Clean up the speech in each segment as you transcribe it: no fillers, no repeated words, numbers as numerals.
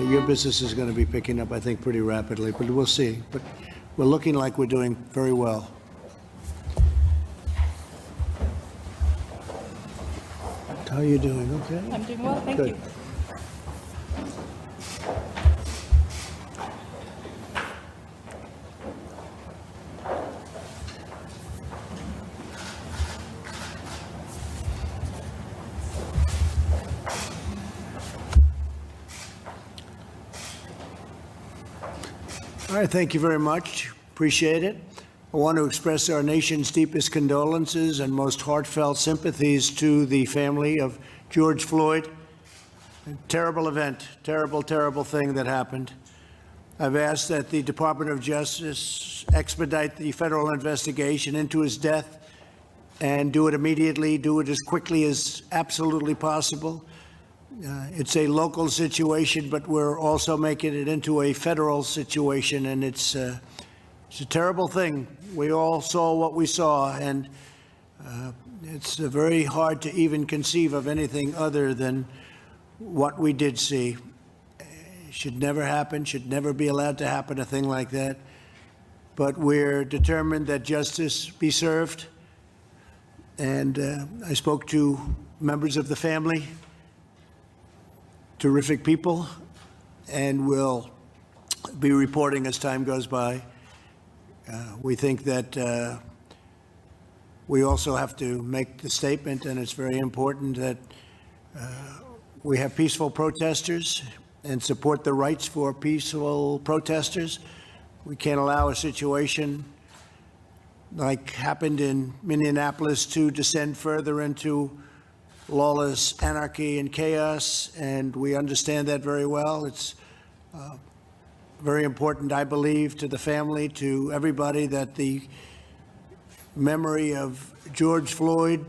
your business is going to be picking up, I think, pretty rapidly, but we'll see. But we're looking like we're doing very well. How are you doing? Okay? I'm doing well, thank Good. you. All right, thank you very much. Appreciate it. I want to express our nation's deepest condolences and most heartfelt sympathies to the family of George Floyd. A terrible event, terrible, terrible thing that happened. I've asked that the Department of Justice expedite the federal investigation into his death and do it immediately, do it as quickly as absolutely possible. It's a local situation, but we're also making it into a federal situation, and it's a terrible thing. We all saw what we saw, and it's very hard to even conceive of anything other than what we did see. It should never happen, should never be allowed to happen, a thing like that. But we're determined that justice be served. And I spoke to members of the family, terrific people, and we'll be reporting as time goes by. We think that we also have to make the statement, and it's very important that we have peaceful protesters and support the rights for peaceful protesters. We can't allow a situation like happened in Minneapolis to descend further into lawless anarchy and chaos, and we understand that very well. It's very important, I believe, to the family, to everybody, that the memory of George Floyd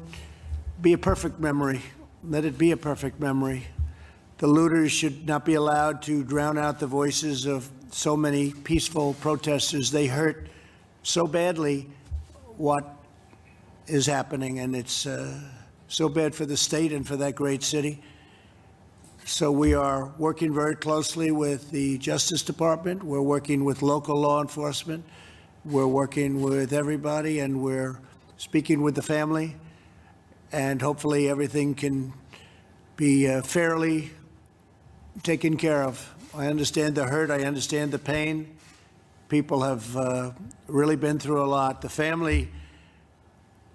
be a perfect memory. Let it be a perfect memory. The looters should not be allowed to drown out the voices of so many peaceful protesters. They hurt so badly what is happening, and it's so bad for the state and for that great city. So we are working very closely with the Justice Department. We're working with local law enforcement. We're working with everybody, and we're speaking with the family. And hopefully everything can be fairly taken care of. I understand the hurt. I understand the pain. People have really been through a lot. The family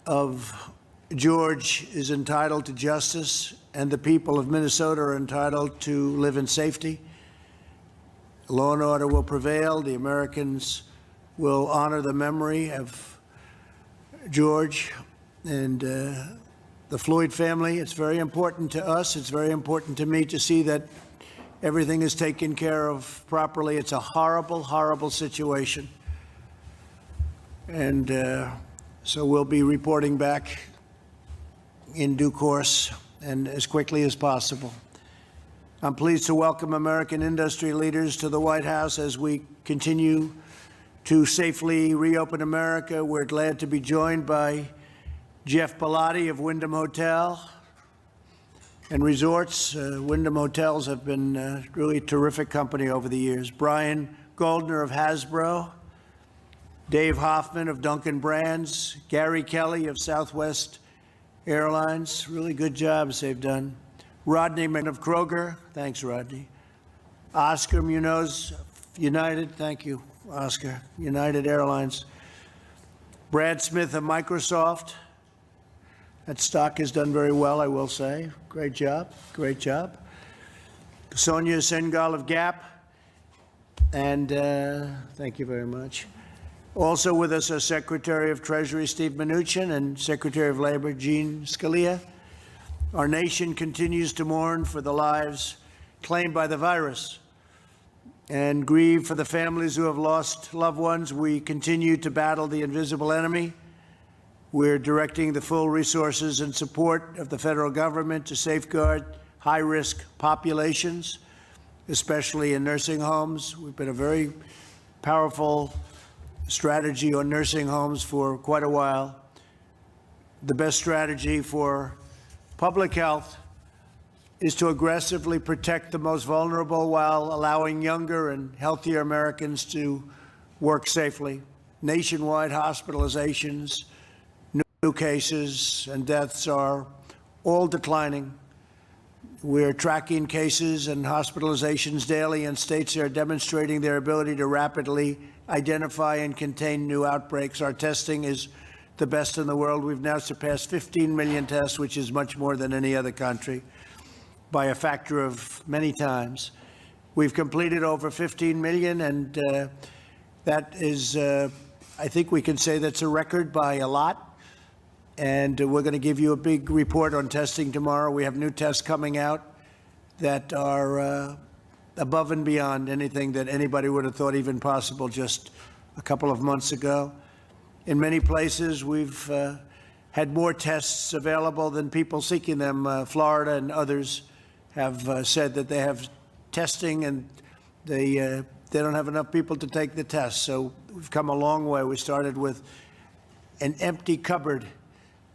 of George is entitled to justice, and the people of Minnesota are entitled to live in safety. Law and order will prevail. The Americans will honor the memory of George and the Floyd family. It's very important to us. It's very important to me to see that everything is taken care of properly. It's a horrible, horrible situation. And so we'll be reporting back in due course and as quickly as possible. I'm pleased to welcome American industry leaders to the White House as we continue to safely reopen America. We're glad to be joined by Jeff Bellotti of Wyndham Hotel and Resorts. Wyndham Hotels have been really terrific company over the years. Brian Goldner of Hasbro, Dave Hoffman of Dunkin' Brands, Gary Kelly of Southwest Airlines. Really good jobs they've done. Rodney Mann of Kroger. Thanks, Rodney. Oscar Munoz, United. Thank you, Oscar. United Airlines. Brad Smith of Microsoft. That stock has done very well, I will say. Great job. Great job. Sonia Sengal of Gap. And thank you very much. Also with us are Secretary of Treasury Steve Mnuchin and Secretary of Labor Jean Scalia. Our nation continues to mourn for the lives claimed by the virus and grieve for the families who have lost loved ones. We continue to battle the invisible enemy. We're directing the full resources and support of the federal government to safeguard high-risk populations, especially in nursing homes. We've been a very powerful strategy on nursing homes for quite a while. The best strategy for public health is to aggressively protect the most vulnerable while allowing younger and healthier Americans to work safely. Nationwide hospitalizations, new cases, and deaths are all declining. We're tracking cases and hospitalizations daily, and states are demonstrating their ability to rapidly identify and contain new outbreaks. Our testing is the best in the world. We've now surpassed 15 million tests, which is much more than any other country, by a factor of many times. We've completed over 15 million, and that is, I think we can say that's a record by a lot. And we're going to give you a big report on testing tomorrow. We have new tests coming out that are above and beyond anything that anybody would have thought even possible just a couple of months ago. In many places, we've had more tests available than people seeking them. Florida and others have said that they have testing and they don't have enough people to take the test. So we've come a long way. We started with an empty cupboard.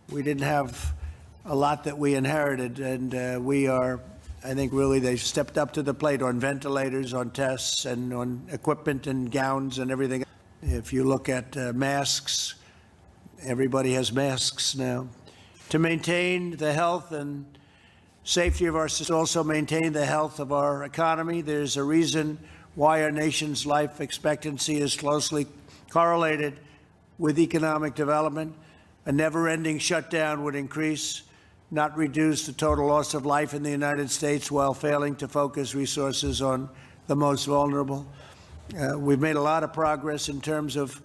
We didn't have a lot that we inherited, and we are, I think, really they've stepped up to the plate on ventilators, on tests, and on equipment and gowns and everything. If you look at masks, everybody has masks now. To maintain the health and safety of our system, also maintain the health of our economy. There's a reason why our nation's life expectancy is closely correlated with economic development. A never-ending shutdown would increase, not reduce, the total loss of life in the United States while failing to focus resources on the most vulnerable. We've made a lot of progress in terms of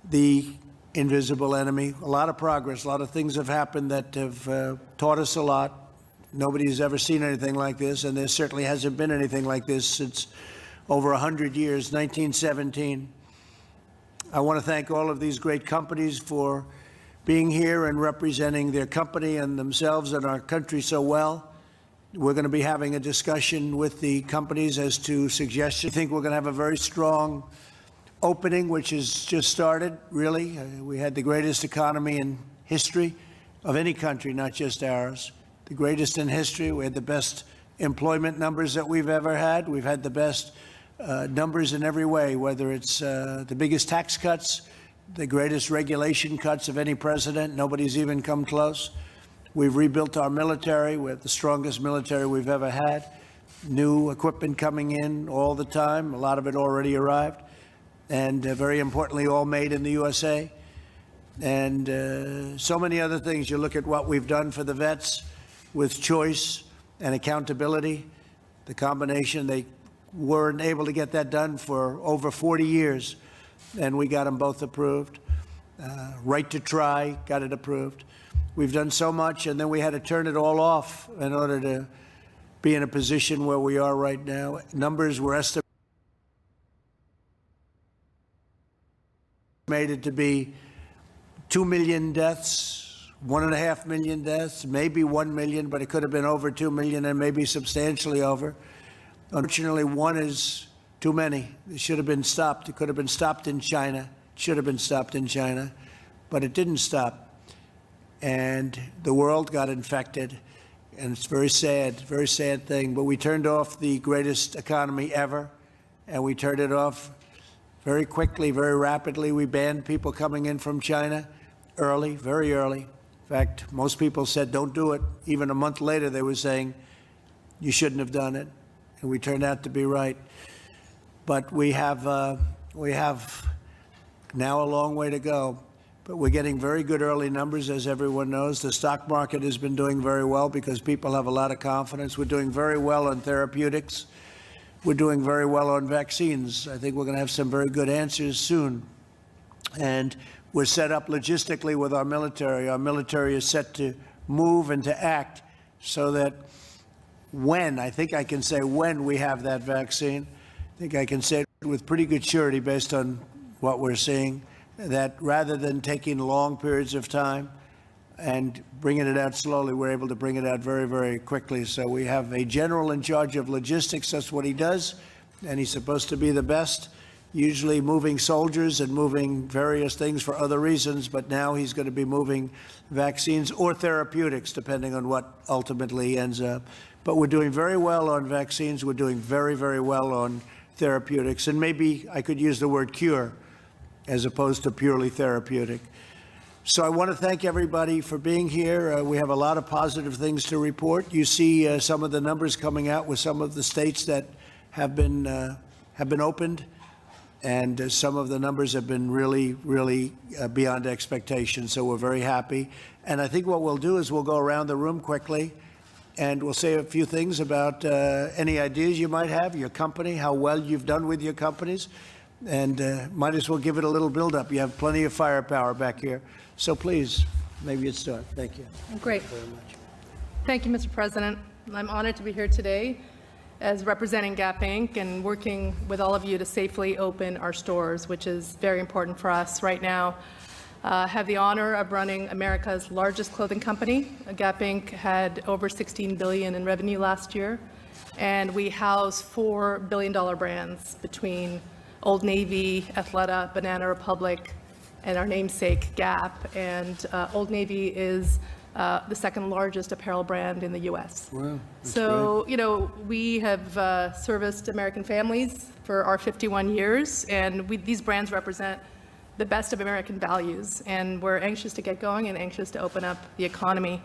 the invisible enemy, a lot of progress. A lot of things have happened that have taught us a lot. Nobody's ever seen anything like this, and there certainly hasn't been anything like this since over 100 years, 1917. I want to thank all of these great companies for being here and representing their company and themselves and our country so well. We're going to be having a discussion with the companies as to suggestions. I think we're going to have a very strong opening, which has just started, really. We had the greatest economy in history of any country, not just ours. The greatest in history. We had the best employment numbers that we've ever had. We've had the best numbers in every way, whether it's the biggest tax cuts, the greatest regulation cuts of any president. Nobody's even come close. We've rebuilt our military. We have the strongest military we've ever had. New equipment coming in all the time. A lot of it already arrived. And very importantly, all made in the USA. And so many other things. You look at what we've done for the vets with choice and accountability. The combination, they weren't able to get that done for over 40 years. And we got them both approved. Right to try, got it approved. We've done so much, and then we had to turn it all off in order to be in a position where we are right now. Numbers were estimated to be 2 million deaths, 1.5 million deaths, maybe 1 million, but it could have been over 2 million and maybe substantially over. Unfortunately, one is too many. It should have been stopped. It could have been stopped in China. It should have been stopped in China, but it didn't stop. And the world got infected, and it's very sad thing. But we turned off the greatest economy ever, and we turned it off very quickly, very rapidly. We banned people coming in from China early, very early. In fact, most people said, don't do it. Even a month later, they were saying, you shouldn't have done it. And we turned out to be right. But we have now a long way to go. But we're getting very good early numbers, as everyone knows. The stock market has been doing very well because people have a lot of confidence. We're doing very well on therapeutics. We're doing very well on vaccines. I think we're going to have some very good answers soon. And we're set up logistically with our military. Our military is set to move and to act so that when, I think I can say when we have that vaccine, I think I can say it with pretty good surety based on what we're seeing, that rather than taking long periods of time and bringing it out slowly, we're able to bring it out very, very quickly. So we have a general in charge of logistics. That's what he does, and he's supposed to be the best. usually moving soldiers and moving various things for other reasons, but now he's going to be moving vaccines or therapeutics, depending on what ultimately ends up. But we're doing very well on vaccines. We're doing very, very well on therapeutics. And maybe I could use the word cure as opposed to purely therapeutic. So I want to thank everybody for being here. We have a lot of positive things to report. You see some of the numbers coming out with some of the states that have been opened, and some of the numbers have been really, really beyond expectation. So we're very happy. And I think what we'll do is we'll go around the room quickly, and we'll say a few things about any ideas you might have, your company, how well you've done with your companies, and might as well give it a little build-up. You have plenty of firepower back here. So please, maybe you'd start. Thank you. Great. Thank you very much. Thank you, Mr. President. I'm honored to be here today as representing Gap Inc. and working with all of you to safely open our stores, which is very important for us right now. I have the honor of running America's largest clothing company. Gap Inc. had over $16 billion in revenue last year, and we house $4 billion brands between Old Navy, Athleta, Banana Republic, and our namesake Gap. And Old Navy is the second largest apparel brand in the U.S. Wow, so, you know, we have serviced American families for our 51 years, and these brands represent the best of American values, and we're anxious to get going and anxious to open up the economy.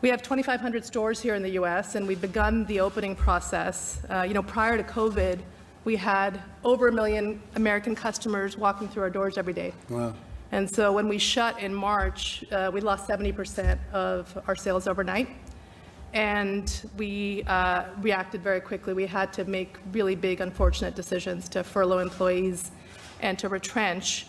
We have 2,500 stores here in the U.S., and we've begun the opening process. You know, prior to COVID, we had over 1 million American customers walking through our doors every day. Wow. And so when we shut in March, we lost 70% of our sales overnight. And we reacted very quickly. We had to make really big, unfortunate decisions to furlough employees and to retrench.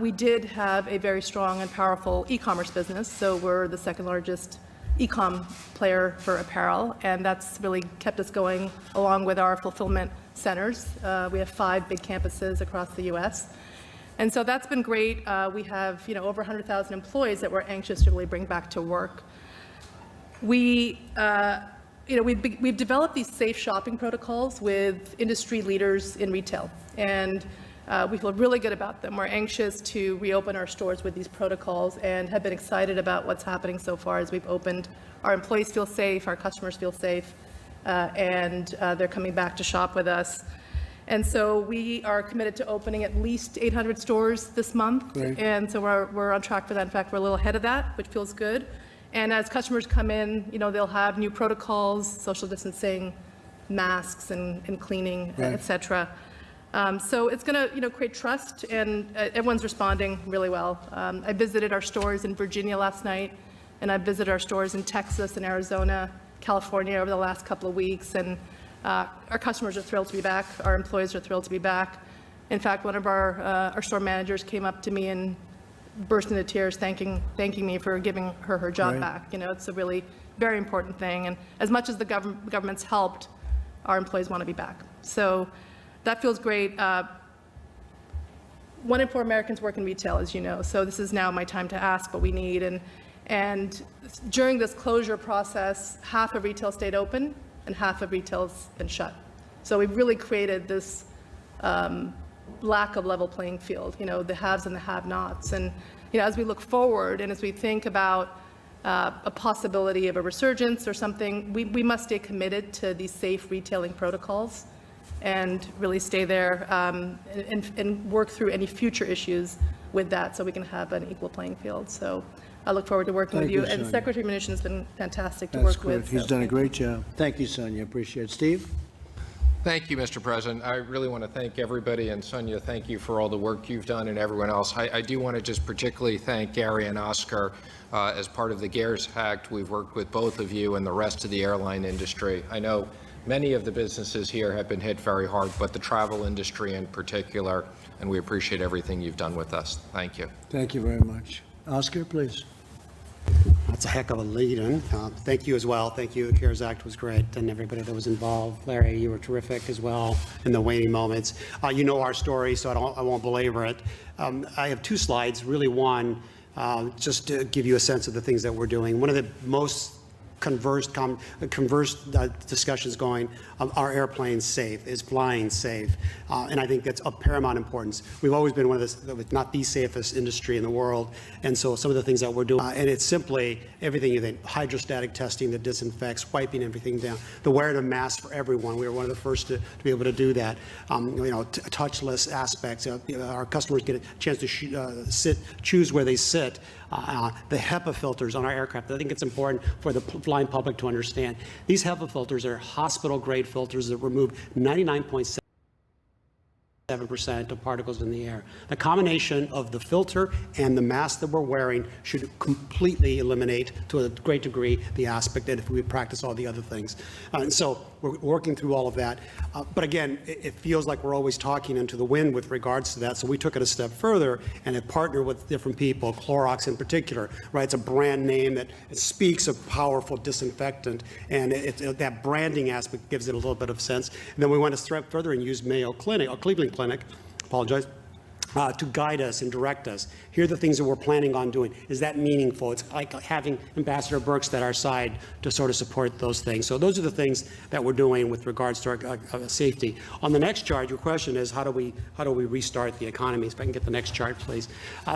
We did have a very strong and powerful e-commerce business, so we're the second largest e-com player for apparel, and that's really kept us going along with our fulfillment centers. We have 5 big campuses across the U.S., and so that's been great. We have, you know, over 100,000 employees that we're anxious to really bring back to work. We, you know, we've developed these safe shopping protocols with industry leaders in retail, and we feel really good about them. We're anxious to reopen our stores with these protocols and have been excited about what's happening so far as we've opened. Our employees feel safe, our customers feel safe, and they're coming back to shop with us. And so we are committed to opening at least 800 stores this month. Great. And so we're on track for that. In fact, we're a little ahead of that, which feels good. And as customers come in, you know, they'll have new protocols, social distancing, masks and cleaning, Right. et cetera. So it's going to, you know, create trust, and everyone's responding really well. I visited our stores in Virginia last night, and I visited our stores in Texas and Arizona, California over the last couple of weeks, and our customers are thrilled to be back. Our employees are thrilled to be back. In fact, one of our store managers came up to me and burst into tears, thanking me for giving her job Right. back. You know, it's a really very important thing, and as much as the government's helped, our employees want to be back. So that feels great. 1 in 4 Americans work in retail, as you know, so this is now my time to ask what we need. And during this closure process, half of retail stayed open and half of retail's been shut. So we've really created this lack of level playing field, you know, the haves and the have-nots. And, you know, as we look forward and as we think about a possibility of a resurgence or something, we must stay committed to these safe retailing protocols and really stay there and work through any future issues with that so we can have an equal playing field. So I look forward to working with Thank you. you, And Sonia. Secretary Mnuchin has been fantastic to That's work good. with. He's so done a thank you. great job. Thank you, Sonia. Appreciate it. Steve? Thank you, Mr. President. I really want to thank everybody, and Sonia, thank you for all the work you've done, and everyone else. I do want to just particularly thank Gary and Oscar. As part of the CARES Act, we've worked with both of you and the rest of the airline industry. I know many of the businesses here have been hit very hard, but the travel industry in particular, and we appreciate everything you've done with us. Thank you. Thank you very much. Oscar, please. That's a heck of a lead-in. Thank you as well. Thank you. The CARES Act was great, and everybody that was involved. Larry, you were terrific as well in the waning moments. You know our story, so I won't belabor it. I have 2 slides, really one, just to give you a sense of the things that we're doing. One of the most conversed discussions going, are airplanes safe? Is flying safe? And I think that's of paramount importance. We've always been one of the, if not the safest industry in the world. And so some of the things that we're doing, and it's simply everything you think, hydrostatic testing that disinfects, wiping everything down, the wearing of masks for everyone. We were one of the first to be able to do that. Touchless aspects. Our customers get a chance to choose where they sit. The HEPA filters on our aircraft. I think it's important for the flying public to understand. These HEPA filters are hospital-grade filters that remove 99.7% of particles in the air. The combination of the filter and the mask that we're wearing should completely eliminate, to a great degree, the aspect that if we practice all the other things. And so we're working through all of that. But again, it feels like we're always talking into the wind with regards to that. So we took it a step further and have partnered with different people, Clorox in particular, right? It's a brand name that speaks of powerful disinfectant, and that branding aspect gives it a little bit of sense. And then we went a step further and used Mayo Clinic, or Cleveland Clinic, to guide us and direct us. Here are the things that we're planning on doing. Is that meaningful? It's like having Ambassador Birx at our side to sort of support those things. So those are the things that we're doing with regards to our safety. On the next chart, your question is how do we restart the economy? If I can get the next chart, please.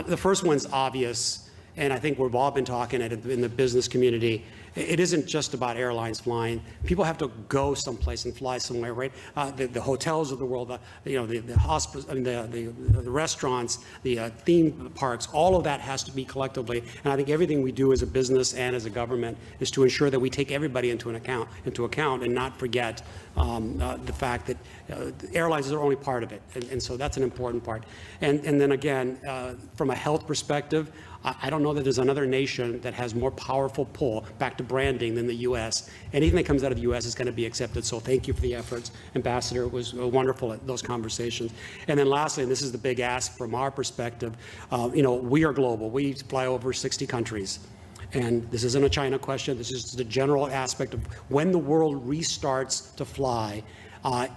The first one's obvious, and I think we've all been talking in the business community. It isn't just about airlines flying. People have to go someplace and fly somewhere, right? The hotels of the world, the hospitals, I mean, the restaurants, the theme parks, all of that has to be collectively. And I think everything we do as a business and as a government is to ensure that we take everybody into account and not forget the fact that airlines are only part of it. And so that's an important part. And then again, from a health perspective, I don't know that there's another nation that has more powerful pull back to branding than the U.S. Anything that comes out of the U.S. is going to be accepted. So thank you for the efforts, Ambassador. It was wonderful at those conversations. And then lastly, and this is the big ask from our perspective, we are global. We fly over 60 countries. And this isn't a China question. This is the general aspect of when the world restarts to fly.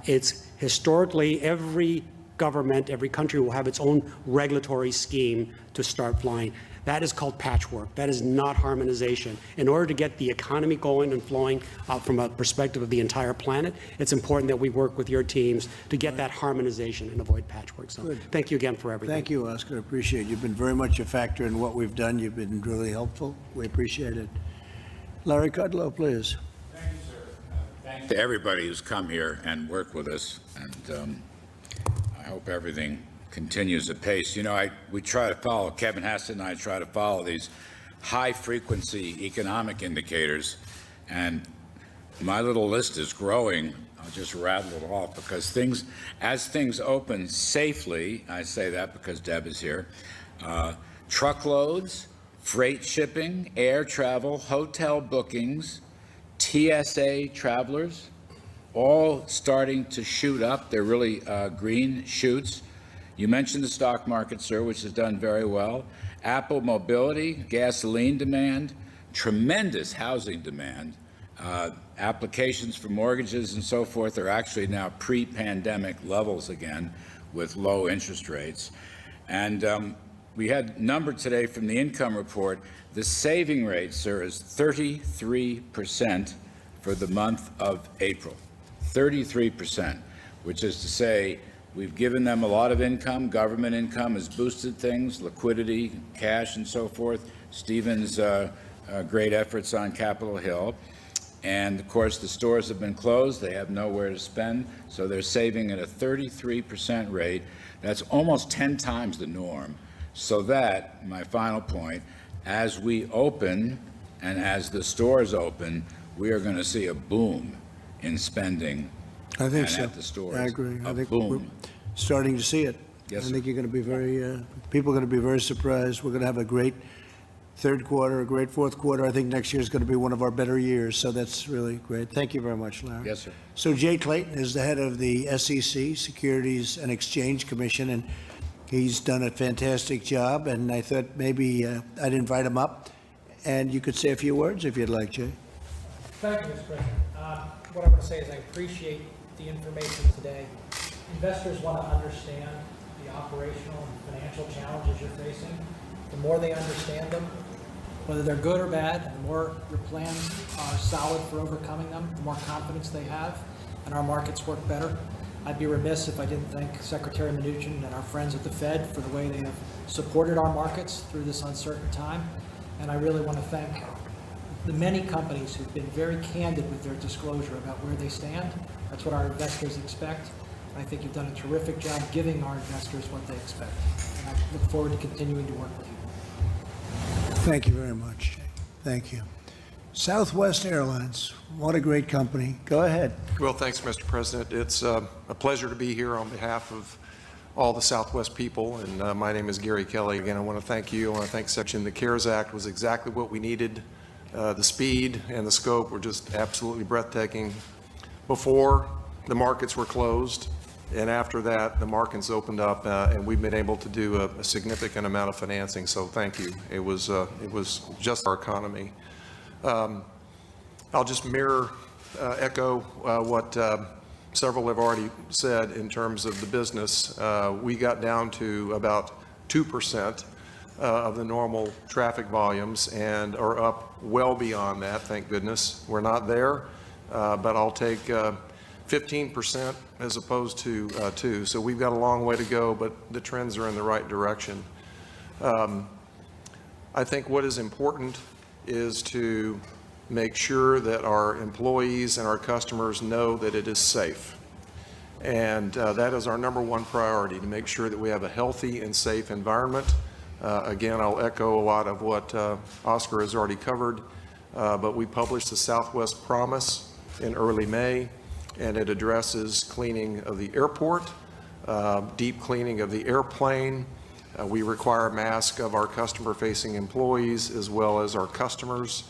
It's historically every government, every country will have its own regulatory scheme to start flying. That is called patchwork. That is not harmonization. In order to get the economy going and flowing from a perspective of the entire planet, it's important that we work with your teams to get that harmonization and avoid patchwork. So thank you again for everything. Thank you, Oscar. I appreciate it. You've been very much a factor in what we've done. You've been really helpful. We appreciate it. Larry Kudlow, please. Thank you, sir. Thanks to everybody who's come here and worked with us. And I hope everything continues apace. We try to follow, Kevin Hassett and I try to follow these high-frequency economic indicators, and my little list is growing. I'll just rattle it off because as things open safely, I say that because Deb is here, truckloads, freight shipping, air travel, hotel bookings, TSA travelers, all starting to shoot up. They're really green shoots. You mentioned the stock market, sir, which has done very well. Apple mobility, gasoline demand, tremendous housing demand. Applications for mortgages and so forth are actually now pre-pandemic levels again with low interest rates. And we had a number today from the income report. The saving rate, sir, is 33% for the month of April. 33%, which is to say we've given them a lot of income. Government income has boosted things, liquidity, cash, and so forth. Stephen's great efforts on Capitol Hill. And, of course, the stores have been closed. They have nowhere to spend, so they're saving at a 33% rate. That's almost 10 times the norm. So that, my final point, as we open and as the stores open, we are going to see a boom in spending. I think so. At the stores. I agree. I think boom. we're starting to see it. Yes, I think you're going to be people are going to be very surprised. We're going to have a great third quarter, a great fourth quarter. I think next year is going to be one of our better years. So that's really great. Thank you very much, Larry. Yes, sir. So Jay Clayton is the head of the SEC, Securities and Exchange Commission, and he's done a fantastic job. And I thought maybe I'd invite him up, and you could say a few words if you'd like, Jay. Thank you, Mr. President. What I want to say is I appreciate the information today. Investors want to understand the operational and financial challenges you're facing. The more they understand them, whether they're good or bad. And the more your plans are solid for overcoming them, the more confidence they have, and our markets work better. I'd be remiss if I didn't thank Secretary Mnuchin and our friends at the Fed for the way they have supported our markets through this uncertain time. And I really want to thank the many companies who've been very candid with their disclosure about where they stand. That's what our investors expect. And I think you've done a terrific job giving our investors what they expect. And I look forward to continuing to work with you. Thank you very much. Thank you. Southwest Airlines, what a great company. Go ahead. Well, thanks, Mr. President. It's a pleasure to be here on behalf of all the Southwest people, and my name is Gary Kelly. Again, I want to thank you. I want to thank Section. The CARES Act was exactly what we needed. The speed and the scope were just absolutely breathtaking. Before, the markets were closed, and after that, the markets opened up, and we've been able to do a significant amount of financing, so thank you. It was just our economy. I'll just echo what several have already said in terms of the business. We got down to about 2% of the normal traffic volumes and are up well beyond that, thank goodness. We're not there, but I'll take 15% as opposed to 2. So we've got a long way to go, but the trends are in the right direction. I think what is important is to make sure that our employees and our customers know that it is safe. And that is our #1 priority, to make sure that we have a healthy and safe environment. Again, I'll echo a lot of what Oscar has already covered, but we published the Southwest Promise in early May, and it addresses cleaning of the airport, deep cleaning of the airplane. We require masks of our customer-facing employees as well as our customers.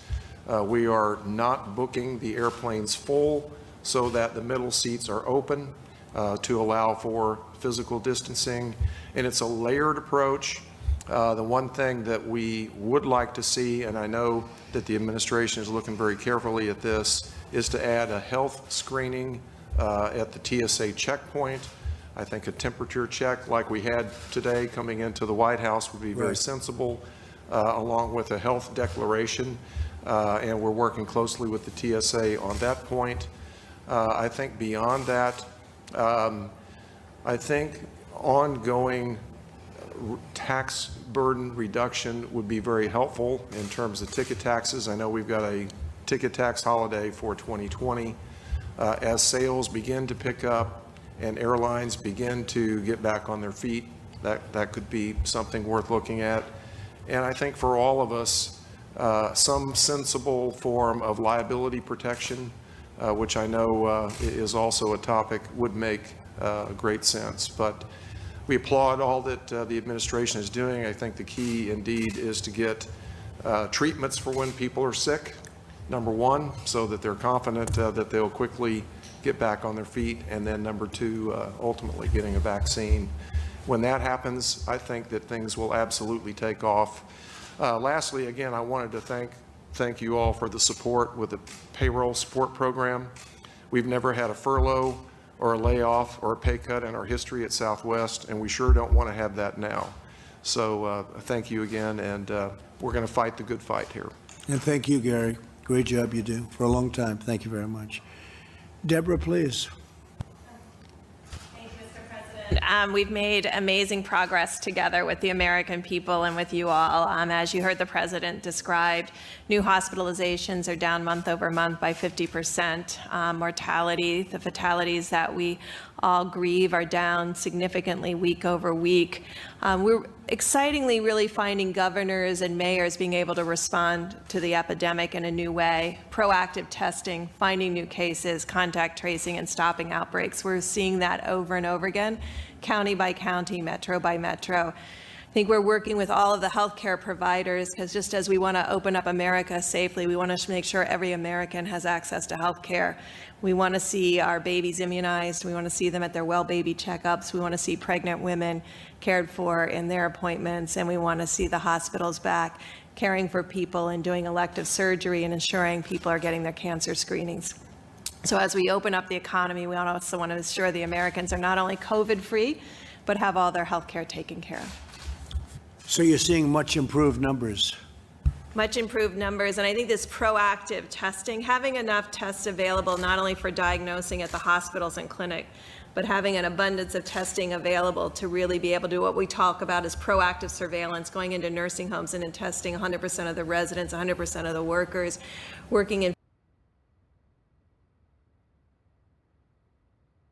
We are not booking the airplanes full so that the middle seats are open to allow for physical distancing. And it's a layered approach. The one thing that we would like to see, and I know that the administration is looking very carefully at this, is to add a health screening at the TSA checkpoint. I think a temperature check like we had today coming into the White House would be very sensible, along with a health declaration. And we're working closely with the TSA on that point. I think beyond that, I think ongoing tax burden reduction would be very helpful in terms of ticket taxes. I know we've got a ticket tax holiday for 2020. As sales begin to pick up and airlines begin to get back on their feet, that could be something worth looking at. And I think for all of us, some sensible form of liability protection, which I know is also a topic, would make great sense. But we applaud all that the administration is doing. I think the key indeed is to get treatments for when people are sick, #1, so that they're confident that they'll quickly get back on their feet, and then #2, ultimately getting a vaccine. When that happens, I think that things will absolutely take off. Lastly, again, I wanted to thank you all for the support with the payroll support program. We've never had a furlough or a layoff or a pay cut in our history at Southwest, and we sure don't want to have that now. So thank you again, and we're going to fight the good fight here. And thank you, Gary. Great job you do for a long time. Thank you very much. Deborah, please. Thank you, Mr. President. We've made amazing progress together with the American people and with you all. As you heard the President described, new hospitalizations are down month over month by 50%. Mortality, the fatalities that we all grieve, are down significantly week over week. We're excitingly really finding governors and mayors being able to respond to the epidemic in a new way. Proactive testing, finding new cases, contact tracing, and stopping outbreaks. We're seeing that over and over again, county by county, metro by metro. I think we're working with all of the healthcare providers, because just as we want to open up America safely, we want to make sure every American has access to healthcare. We want to see our babies immunized. We want to see them at their well baby checkups. We want to see pregnant women cared for in their appointments, and we want to see the hospitals back caring for people and doing elective surgery and ensuring people are getting their cancer screenings. So as we open up the economy, we also want to ensure the Americans are not only COVID-free, but have all their health care taken care of. So you're seeing much improved numbers. much improved numbers. And I think this proactive testing, having enough tests available not only for diagnosing at the hospitals and clinic, but having an abundance of testing available to really be able to do what we talk about as proactive surveillance, going into nursing homes and testing 100% of the residents, 100% of the workers, working in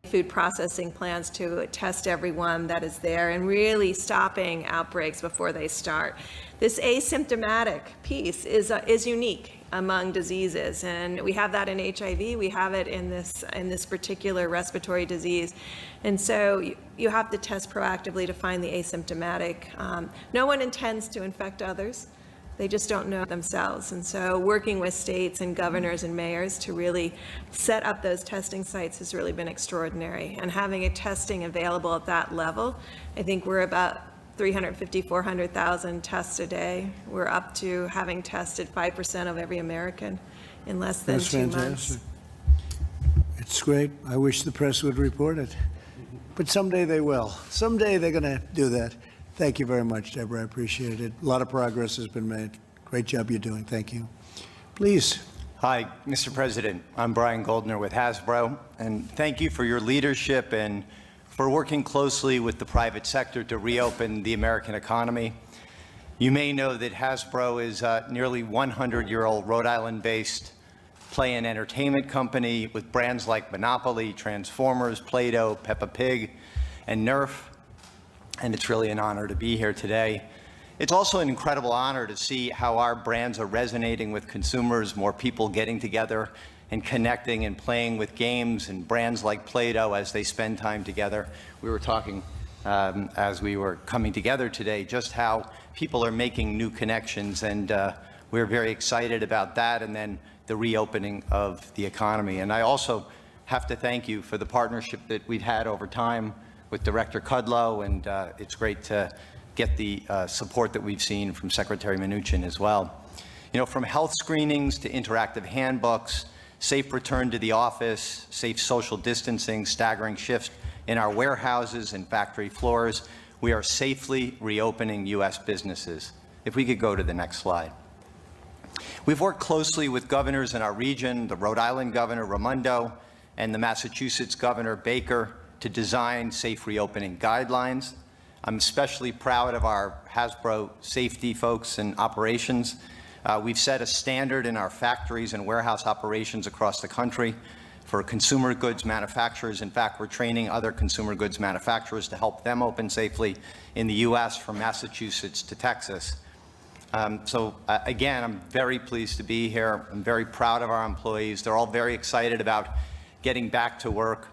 food processing plants to test everyone that is there, and really stopping outbreaks before they start. This asymptomatic piece is unique among diseases, and we have that in HIV, we have it in this particular respiratory disease. And so you have to test proactively to find the asymptomatic. No one intends to infect others. They just don't know themselves. And so working with states and governors and mayors to really set up those testing sites has really been extraordinary. And having a testing available at that level, I think we're about 350, 400,000 tests a day. We're up to having tested 5% of every American in less than That's 2 months. fantastic. It's great. I wish the press would report it. But someday they will. Someday they're going to do that. Thank you very much, Deborah. I appreciate it. A lot of progress has been made. Great job you're doing. Thank you. Please. Hi, Mr. President. I'm Brian Goldner with Hasbro, and thank you for your leadership and for working closely with the private sector to reopen the American economy. You may know that Hasbro is a nearly 100-year-old Rhode Island-based play and entertainment company with brands like Monopoly, Transformers, Play-Doh, Peppa Pig, and Nerf. And it's really an honor to be here today. It's also an incredible honor to see how our brands are resonating with consumers, more people getting together and connecting and playing with games and brands like Play-Doh as they spend time together. We were talking as we were coming together today just how people are making new connections, and we're very excited about that, and then the reopening of the economy. And I also have to thank you for the partnership that we've had over time with Director Kudlow, and it's great to get the support that we've seen from Secretary Mnuchin as well. You know, from health screenings to interactive handbooks, safe return to the office, safe social distancing, staggering shifts in our warehouses and factory floors, we are safely reopening U.S. businesses. If we could go to the next slide. We've worked closely with governors in our region, the Rhode Island Governor Raimondo and the Massachusetts Governor Baker, to design safe reopening guidelines. I'm especially proud of our Hasbro safety folks and operations. We've set a standard in our factories and warehouse operations across the country for consumer goods manufacturers. In fact, we're training other consumer goods manufacturers to help them open safely in the U.S. from Massachusetts to Texas. Again, I'm very pleased to be here. I'm very proud of our employees. They're all very excited about getting back to work.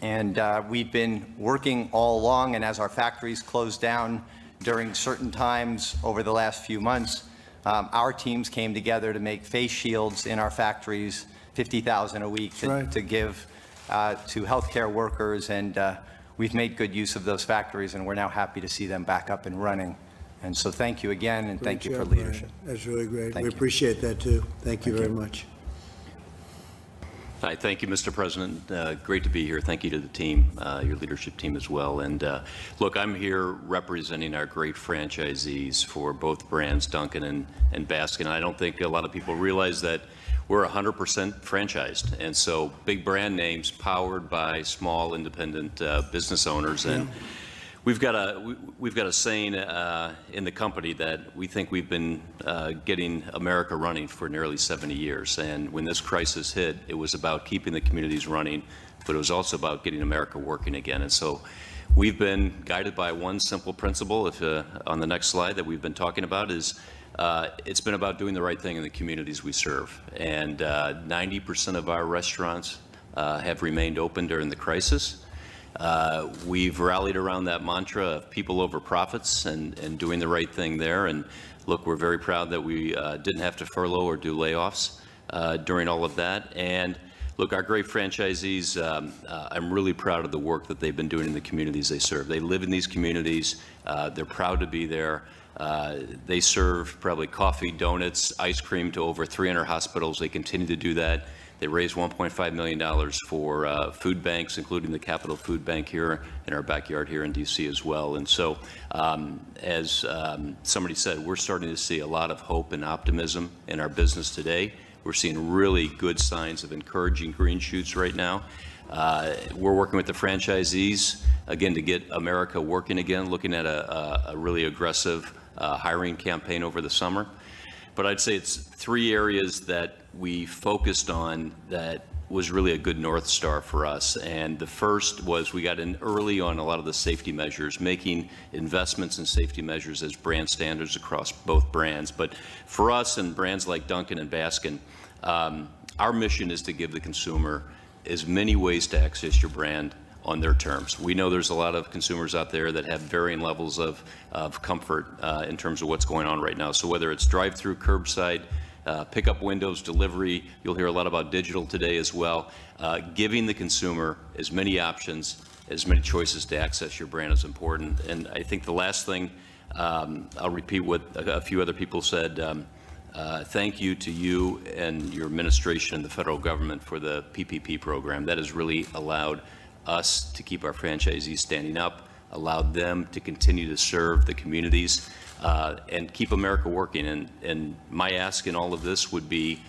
And we've been working all along, and as our factories closed down during certain times over the last few months, our teams came together to make face shields in our factories, 50,000 a week to give to healthcare workers, and we've made good use of those factories, and we're now happy to see them back up and running. And so thank you again, and thank you for leadership. That's really great. Thank We you. appreciate that, too. Thank you very much. Hi, thank you, Mr. President. Great to be here. Thank you to the team, your leadership team as well. And look, I'm here representing our great franchisees for both brands, Dunkin' and Baskin. I don't think a lot of people realize that we're 100% franchised. And so big brand names powered by small independent business owners. And we've got a saying in the company that we think we've been getting America running for nearly 70 years. And when this crisis hit, it was about keeping the communities running, but it was also about getting America working again. And so we've been guided by one simple principle, on the next slide, that we've been talking about is it's been about doing the right thing in the communities we serve. And 90% of our restaurants have remained open during the crisis. We've rallied around that mantra of people over profits and doing the right thing there. And look, we're very proud that we didn't have to furlough or do layoffs during all of that. And look, our great franchisees, I'm really proud of the work that they've been doing in the communities they serve. They live in these communities. They're proud to be there. They serve probably coffee, donuts, ice cream to over 300 hospitals. They continue to do that. They raised $1.5 million for food banks, including the Capital Food Bank here in our backyard here in D.C. as well. And so, as somebody said, we're starting to see a lot of hope and optimism in our business today. We're seeing really good signs of encouraging green shoots right now. We're working with the franchisees, again, to get America working again, looking at a really aggressive hiring campaign over the summer. But I'd say it's 3 areas that we focused on that was really a good North Star for us. And the first was we got in early on a lot of the safety measures, making investments in safety measures as brand standards across both brands. But for us and brands like Dunkin' and Baskin, our mission is to give the consumer as many ways to access your brand on their terms. We know there's a lot of consumers out there that have varying levels of comfort in terms of what's going on right now. So whether it's drive-through, curbside, pickup windows, delivery, you'll hear a lot about digital today as well. Giving the consumer as many options, as many choices to access your brand is important. And I think the last thing, I'll repeat what a few other people said, thank you to you and your administration and the federal government for the PPP program. That has really allowed us to keep our franchisees standing up, allowed them to continue to serve the communities, and keep America working. And my ask in all of this would be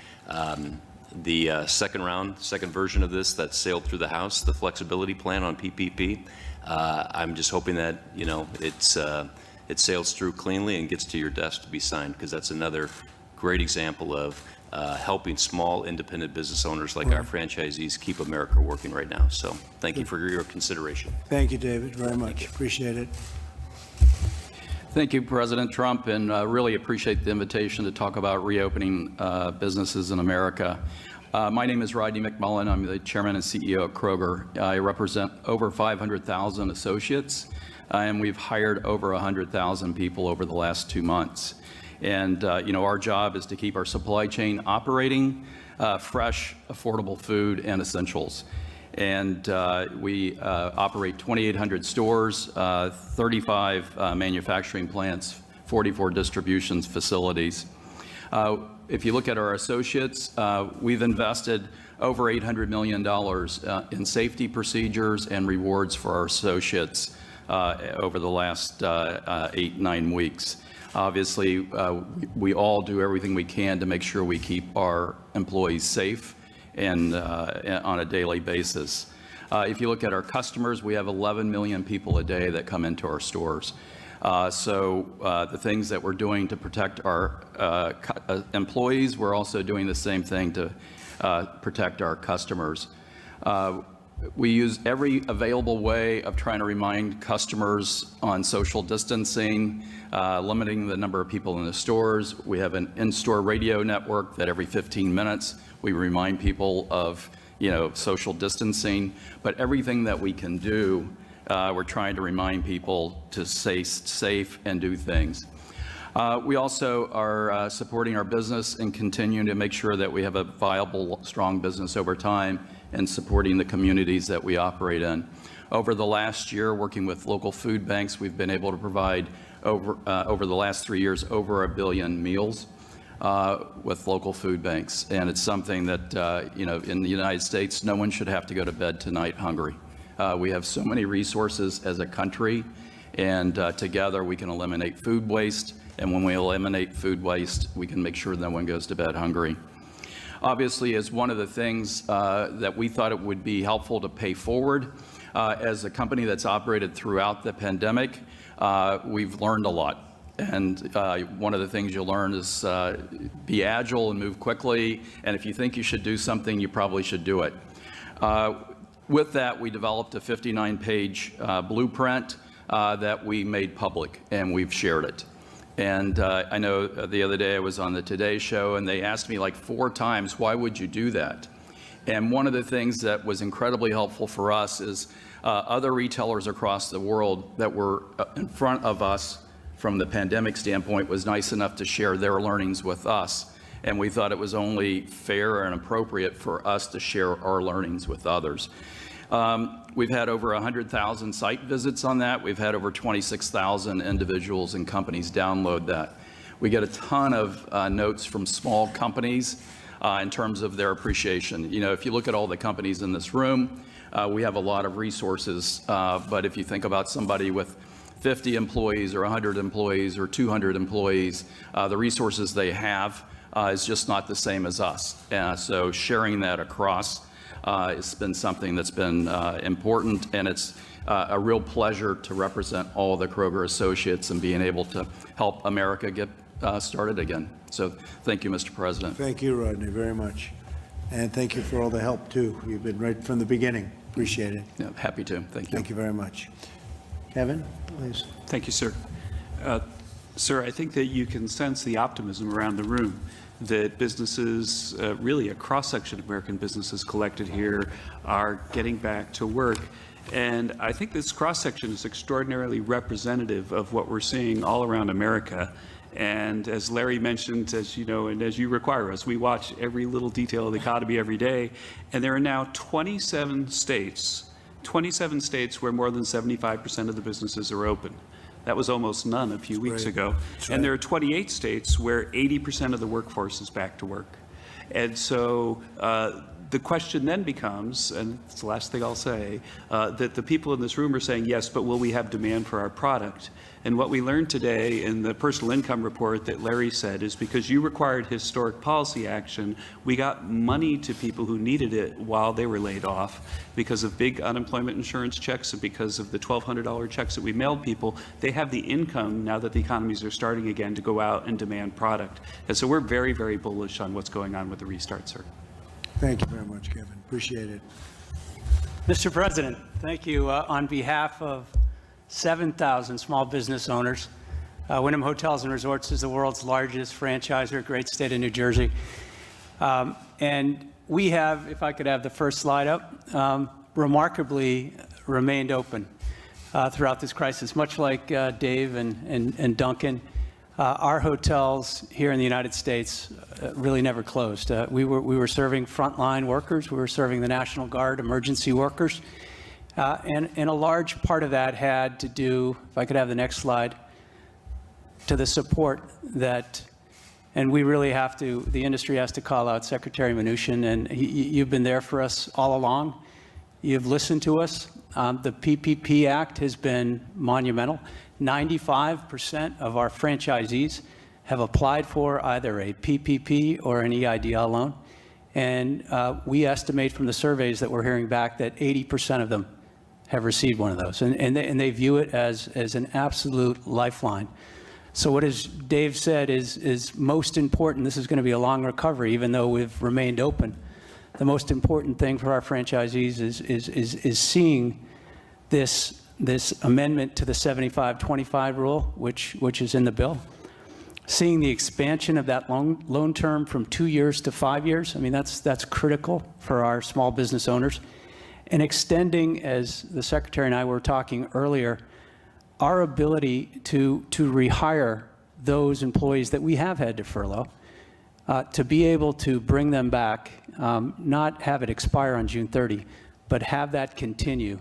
the second version of this that sailed through the House, the flexibility plan on PPP. I'm just hoping that, you know, it sails through cleanly and gets to your desk to be signed, because that's another great example of helping small independent business owners like our franchisees keep America working right now. So thank you for your consideration. Thank you, David, very much. Appreciate it. Thank you, President Trump, and really appreciate the invitation to talk about reopening businesses in America. My name is Rodney McMullen. I'm the chairman and CEO of Kroger. I represent over 500,000 associates, and we've hired over 100,000 people over the last 2 months. And, you know, our job is to keep our supply chain operating, fresh, affordable food and essentials. And we operate 2,800 stores, 35 manufacturing plants, 44 distribution facilities. If you look at our associates, we've invested over $800 million in safety procedures and rewards for our associates over the last 8-9 weeks. Obviously, we all do everything we can to make sure we keep our employees safe and on a daily basis. If you look at our customers, we have 11 million people a day that come into our stores. So the things that we're doing to protect our employees, we're also doing the same thing to protect our customers. We use every available way of trying to remind customers on social distancing, limiting the number of people in the stores. We have an in-store radio network that every 15 minutes we remind people of, you know, social distancing. But everything that we can do, we're trying to remind people to stay safe and do things. We also are supporting our business and continuing to make sure that we have a viable, strong business over time and supporting the communities that we operate in. Over the last year, working with local food banks, we've been able to provide over the last 3 years, over 1 billion meals with local food banks. And it's something that, you know, in the United States, no one should have to go to bed tonight hungry. We have so many resources as a country, and together we can eliminate food waste. And when we eliminate food waste, we can make sure no one goes to bed hungry. Obviously, as one of the things that we thought it would be helpful to pay forward, as a company that's operated throughout the pandemic, we've learned a lot. And one of the things you'll learn is be agile and move quickly. And if you think you should do something, you probably should do it. With that, we developed a 59-page blueprint that we made public, and we've shared it. And I know the other day I was on the Today Show, and they asked me like 4 times, why would you do that? And one of the things that was incredibly helpful for us is other retailers across the world that were in front of us from the pandemic standpoint was nice enough to share their learnings with us. And we thought it was only fair and appropriate for us to share our learnings with others. We've had over 100,000 site visits on that. We've had over 26,000 individuals and companies download that. We get a ton of notes from small companies in terms of their appreciation. You know, if you look at all the companies in this room, we have a lot of resources, but if you think about somebody with 50 employees or 100 employees or 200 employees, the resources they have is just not the same as us. So sharing that across has been something that's been important, and it's a real pleasure to represent all the Kroger associates and being able to help America get started again. So thank you, Mr. President. Thank you, Rodney, very much. And thank you for all the help, too. You've been right from the beginning. Appreciate it. Yeah, happy to. Thank you. Thank you very much. Kevin, please. Thank you, sir. Sir, I think that you can sense the optimism around the room that businesses, really a cross-section of American businesses collected here, are getting back to work. And I think this cross-section is extraordinarily representative of what we're seeing all around America. And as Larry mentioned, as you know, and as you require us, we watch every little detail of the economy every day. And there are now 27 states where more than 75% of the businesses are open. That was almost none a few weeks ago. And there are 28 states where 80% of the workforce is back to work. And so the question then becomes, and it's the last thing I'll say, that the people in this room are saying, yes, but will we have demand for our product? And what we learned today in the personal income report that Larry said is because you required historic policy action, we got money to people who needed it while they were laid off because of big unemployment insurance checks and because of the $1,200 checks that we mailed people. They have the income now that the economies are starting again to go out and demand product. And so we're very, very bullish on what's going on with the restart, sir. Thank you very much, Kevin. Appreciate it. Mr. President, thank you. On behalf of 7,000 small business owners, Wyndham Hotels and Resorts is the world's largest franchisor, great state of New Jersey. And we have, if I could have the first slide up, remarkably remained open throughout this crisis, much like Dave and Duncan. Our hotels here in the United States really never closed. We were serving frontline workers. We were serving the National Guard, emergency workers. And a large part of that had to do, if I could have the next slide, to the support that, and we really have to, the industry has to call out Secretary Mnuchin, and you've been there for us all along. You've listened to us. The PPP Act has been monumental. 95% of our franchisees have applied for either a PPP or an EIDL loan. And we estimate from the surveys that we're hearing back that 80% of them have received one of those. And they view it as an absolute lifeline. So what, as Dave said, is most important. This is going to be a long recovery, even though we've remained open. The most important thing for our franchisees is seeing this amendment to the 75-25 rule, which is in the bill, seeing the expansion of that loan term from 2 years to 5 years. I mean, that's critical for our small business owners. And extending, as the Secretary and I were talking earlier, our ability to rehire those employees that we have had to furlough, to be able to bring them back, not have it expire on June 30, but have that continue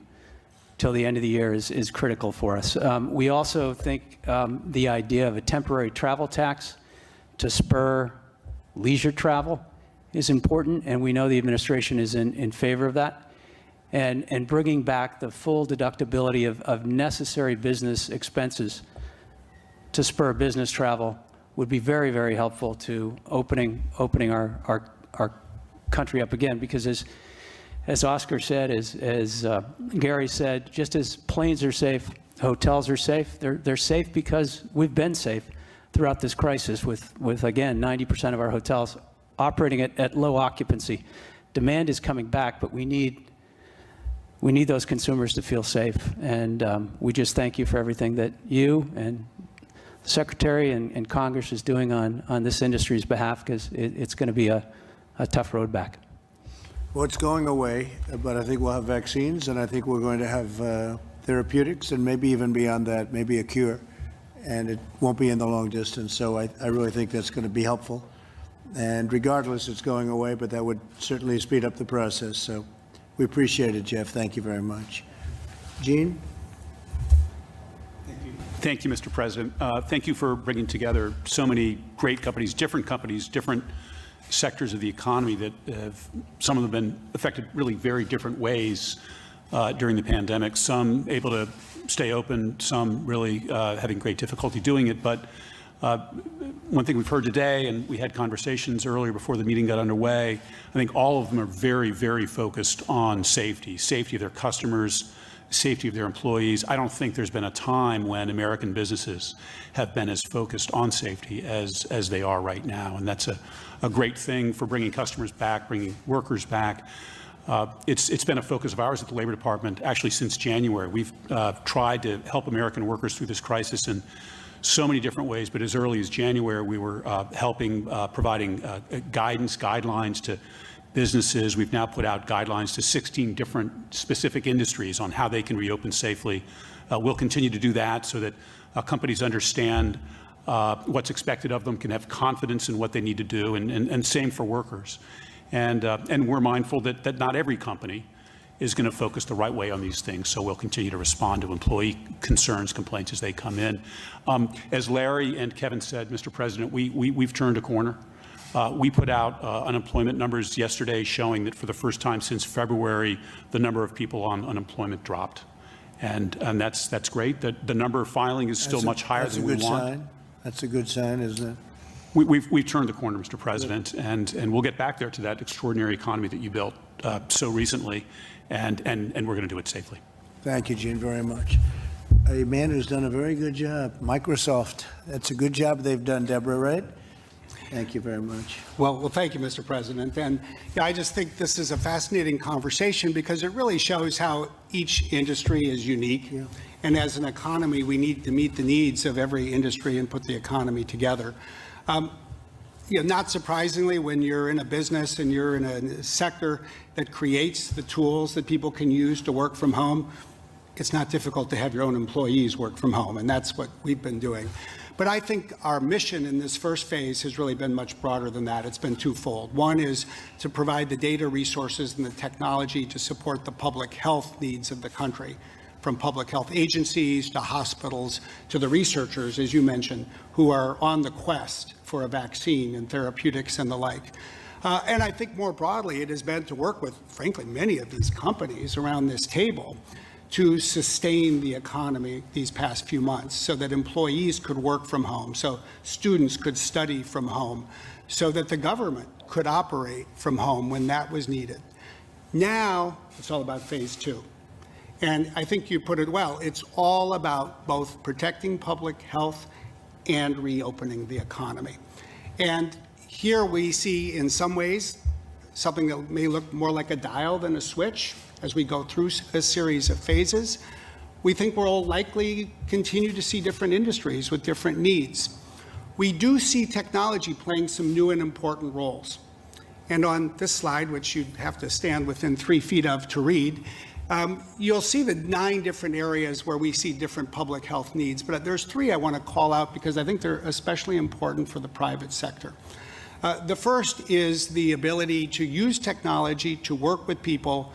till the end of the year is critical for us. We also think the idea of a temporary travel tax to spur leisure travel is important, and we know the administration is in favor of that. And bringing back the full deductibility of necessary business expenses to spur business travel would be very, very helpful to opening our country up again. Because as Oscar said, as Gary said, just as planes are safe, hotels are safe. They're safe because we've been safe throughout this crisis with again, 90% of our hotels operating at low occupancy. Demand is coming back, but we need those consumers to feel safe. And we just thank you for everything that you and the Secretary and Congress is doing on this industry's behalf, because it's going to be a tough road back. Well, it's going away, but I think we'll have vaccines, and I think we're going to have therapeutics, and maybe even beyond that, maybe a cure. And it won't be in the long distance, so I really think that's going to be helpful. And regardless, it's going away, but that would certainly speed up the process. So we appreciate it, Jeff. Thank you very much. Gene? Thank you, Mr. President. Thank you for bringing together so many great companies, different sectors of the economy that have, some of them been affected really very different ways during the pandemic. Some able to stay open, some really having great difficulty doing it. But one thing we've heard today, and we had conversations earlier before the meeting got underway, I think all of them are very, very focused on safety of their customers, safety of their employees. I don't think there's been a time when American businesses have been as focused on safety as they are right now. And that's a great thing for bringing customers back, bringing workers back. It's been a focus of ours at the Labor Department actually since January. We've tried to help American workers through this crisis in so many different ways, but as early as January, we were helping, providing guidelines to businesses. We've now put out guidelines to 16 different specific industries on how they can reopen safely. We'll continue to do that so that companies understand what's expected of them, can have confidence in what they need to do, and same for workers. And we're mindful that not every company is going to focus the right way on these things, so we'll continue to respond to employee concerns, complaints as they come in. As Larry and Kevin said, Mr. President, we've turned a corner. We put out unemployment numbers yesterday showing that for the first time since February, the number of people on unemployment dropped. And that's great. The number of filing is still much higher than we want. That's a good sign, isn't it? We've turned the corner, Mr. President, and we'll get back there to that extraordinary economy that you built so recently, and we're going to do it safely. Thank you, Gene, very much. A man who's done a very good job, Microsoft. That's a good job they've done, Deborah, right? Thank you very much. Well, thank you, Mr. President. And I just think this is a fascinating conversation because it really shows how each industry is unique. Yeah. And as an economy, we need to meet the needs of every industry and put the economy together. Not surprisingly, when you're in a business and you're in a sector that creates the tools that people can use to work from home, it's not difficult to have your own employees work from home, and that's what we've been doing. But I think our mission in this first phase has really been much broader than that. It's been twofold. One is to provide the data resources and the technology to support the public health needs of the country, from public health agencies to hospitals to the researchers, as you mentioned, who are on the quest for a vaccine and therapeutics and the like. And I think more broadly, it has been to work with, frankly, many of these companies around this table to sustain the economy these past few months so that employees could work from home, so students could study from home, so that the government could operate from home when that was needed. Now, it's all about phase two. And I think you put it well. It's all about both protecting public health and reopening the economy. And here we see, in some ways, something that may look more like a dial than a switch as we go through a series of phases. We think we'll likely continue to see different industries with different needs. We do see technology playing some new and important roles. And on this slide, which you'd have to stand within 3 feet of to read, you'll see the 9 different areas where we see different public health needs. But there's 3 I want to call out because I think they're especially important for the private sector. The first is the ability to use technology to work with people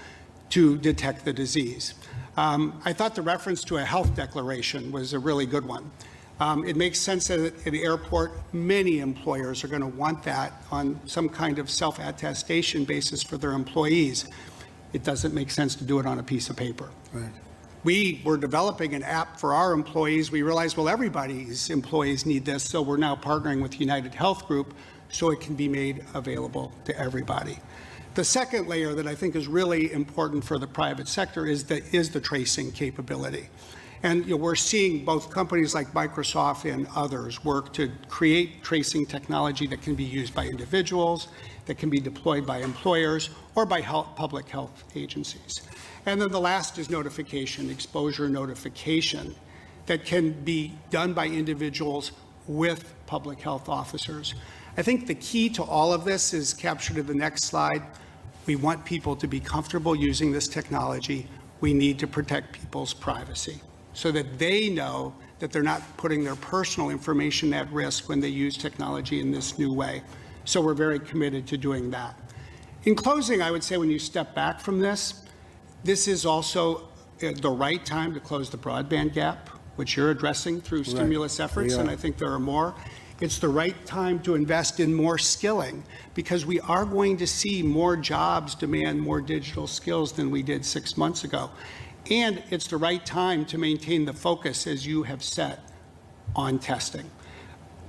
to detect the disease. I thought the reference to a health declaration was a really good one. It makes sense that at the airport, many employers are going to want that on some kind of self-attestation basis for their employees. It doesn't make sense to do it on a piece of paper. Right. We were developing an app for our employees. We realized, well, everybody's employees need this, so we're now partnering with United Health Group so it can be made available to everybody. The second layer that I think is really important for the private sector is the tracing capability. And we're seeing both companies like Microsoft and others work to create tracing technology that can be used by individuals, that can be deployed by employers, or by public health agencies. And then the last is notification, exposure notification, that can be done by individuals with public health officers. I think the key to all of this is captured in the next slide. We want people to be comfortable using this technology. We need to protect people's privacy so that they know that they're not putting their personal information at risk when they use technology in this new way. So we're very committed to doing that. In closing, I would say when you step back from this, this is also the right time to close the broadband gap, which you're addressing through stimulus efforts, and I think there are more. It's the right time to invest in more skilling, because we are going to see more jobs demand more digital skills than we did 6 months ago. And it's the right time to maintain the focus, as you have set, on testing.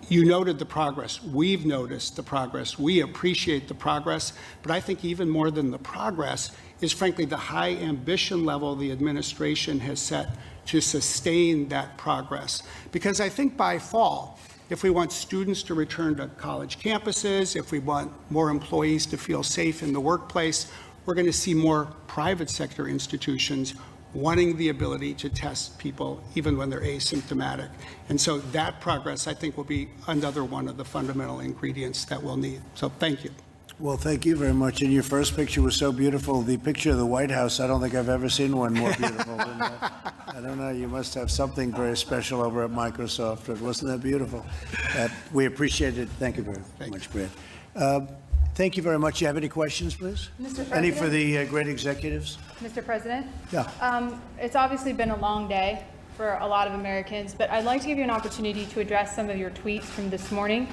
You noted the progress. We've noticed the progress. We appreciate the progress. But I think even more than the progress is, frankly, the high ambition level the administration has set to sustain that progress. Because I think by fall, if we want students to return to college campuses, if we want more employees to feel safe in the workplace, we're going to see more private sector institutions wanting the ability to test people even when they're asymptomatic. And so that progress, I think, will be another one of the fundamental ingredients that we'll need. So thank you. Well, thank you very much. And your first picture was so beautiful. The picture of the White House, I don't think I've ever seen one more beautiful than that. I don't know, you must have something very special over at Microsoft. Wasn't that beautiful? We appreciate it. Thank you very much, Brad. Thank you very much. Do you have any questions, please? Mr. President? Any for the great executives? Mr. President? Yeah. It's obviously been a long day for a lot of Americans, but I'd like to give you an opportunity to address some of your tweets from this morning.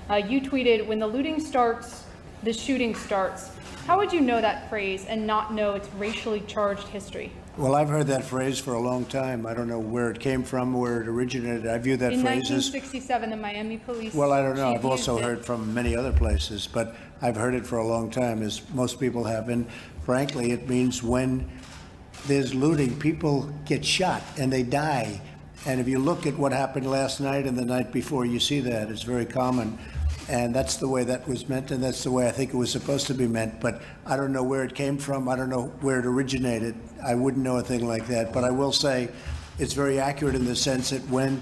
You tweeted, "When the looting starts, the shooting starts." How would you know that phrase and not know its racially charged history? Well, I've heard that phrase for a long time. I don't know where it came from, where it originated. I view that In phrase as... 1967, the Miami police Well, I don't know. chief I've also used it. heard from many other places, but I've heard it for a long time, as most people have. And frankly, it means when there's looting, people get shot and they die. And if you look at what happened last night and the night before, you see that. It's very common. And that's the way that was meant, and that's the way I think it was supposed to be meant. But I don't know where it came from. I don't know where it originated. I wouldn't know a thing like that. But I will say it's very accurate in the sense that when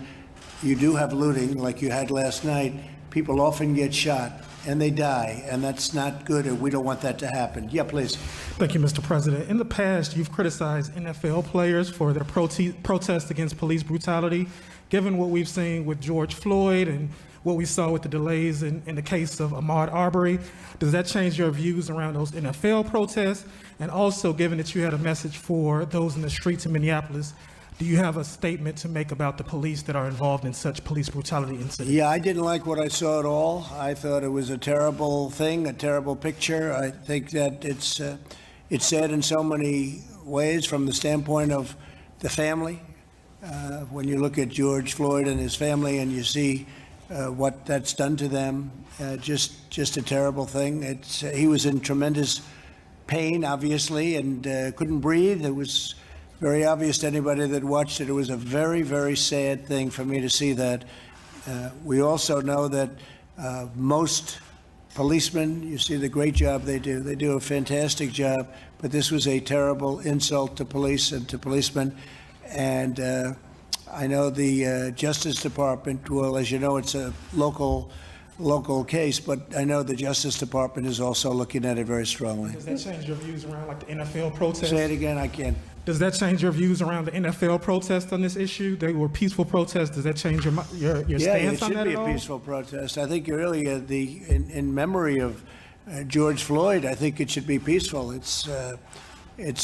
you do have looting, like you had last night, people often get shot and they die, and that's not good, and we don't want that to happen. Yeah, please. Thank you, Mr. President. In the past, you've criticized NFL players for their protest against police brutality. Given what we've seen with George Floyd and what we saw with the delays in the case of Ahmaud Arbery, does that change your views around those NFL protests? And also, given that you had a message for those in the streets in Minneapolis, do you have a statement to make about the police that are involved in such police brutality incidents? Yeah, I didn't like what I saw at all. I thought it was a terrible thing, a terrible picture. I think that it's sad in so many ways from the standpoint of the family. When you look at George Floyd and his family and you see what that's done to them, just a terrible thing. He was in tremendous pain, obviously, and couldn't breathe. It was very obvious to anybody that watched it. It was a very, very sad thing for me to see that. We also know that most policemen, you see the great job they do. They do a fantastic job, but this was a terrible insult to police and to policemen. And I know the Justice Department, well, as you know, it's a local case, but I know the Justice Department is also looking at it very strongly. Does that change your views around like the NFL protests? Say it again, I can't. Does that change your views around the NFL protests on this issue? They were peaceful protests. Does that change your stance on that at all? Yeah, it should be a peaceful protest. I think really in memory of George Floyd, I think it should be peaceful. It's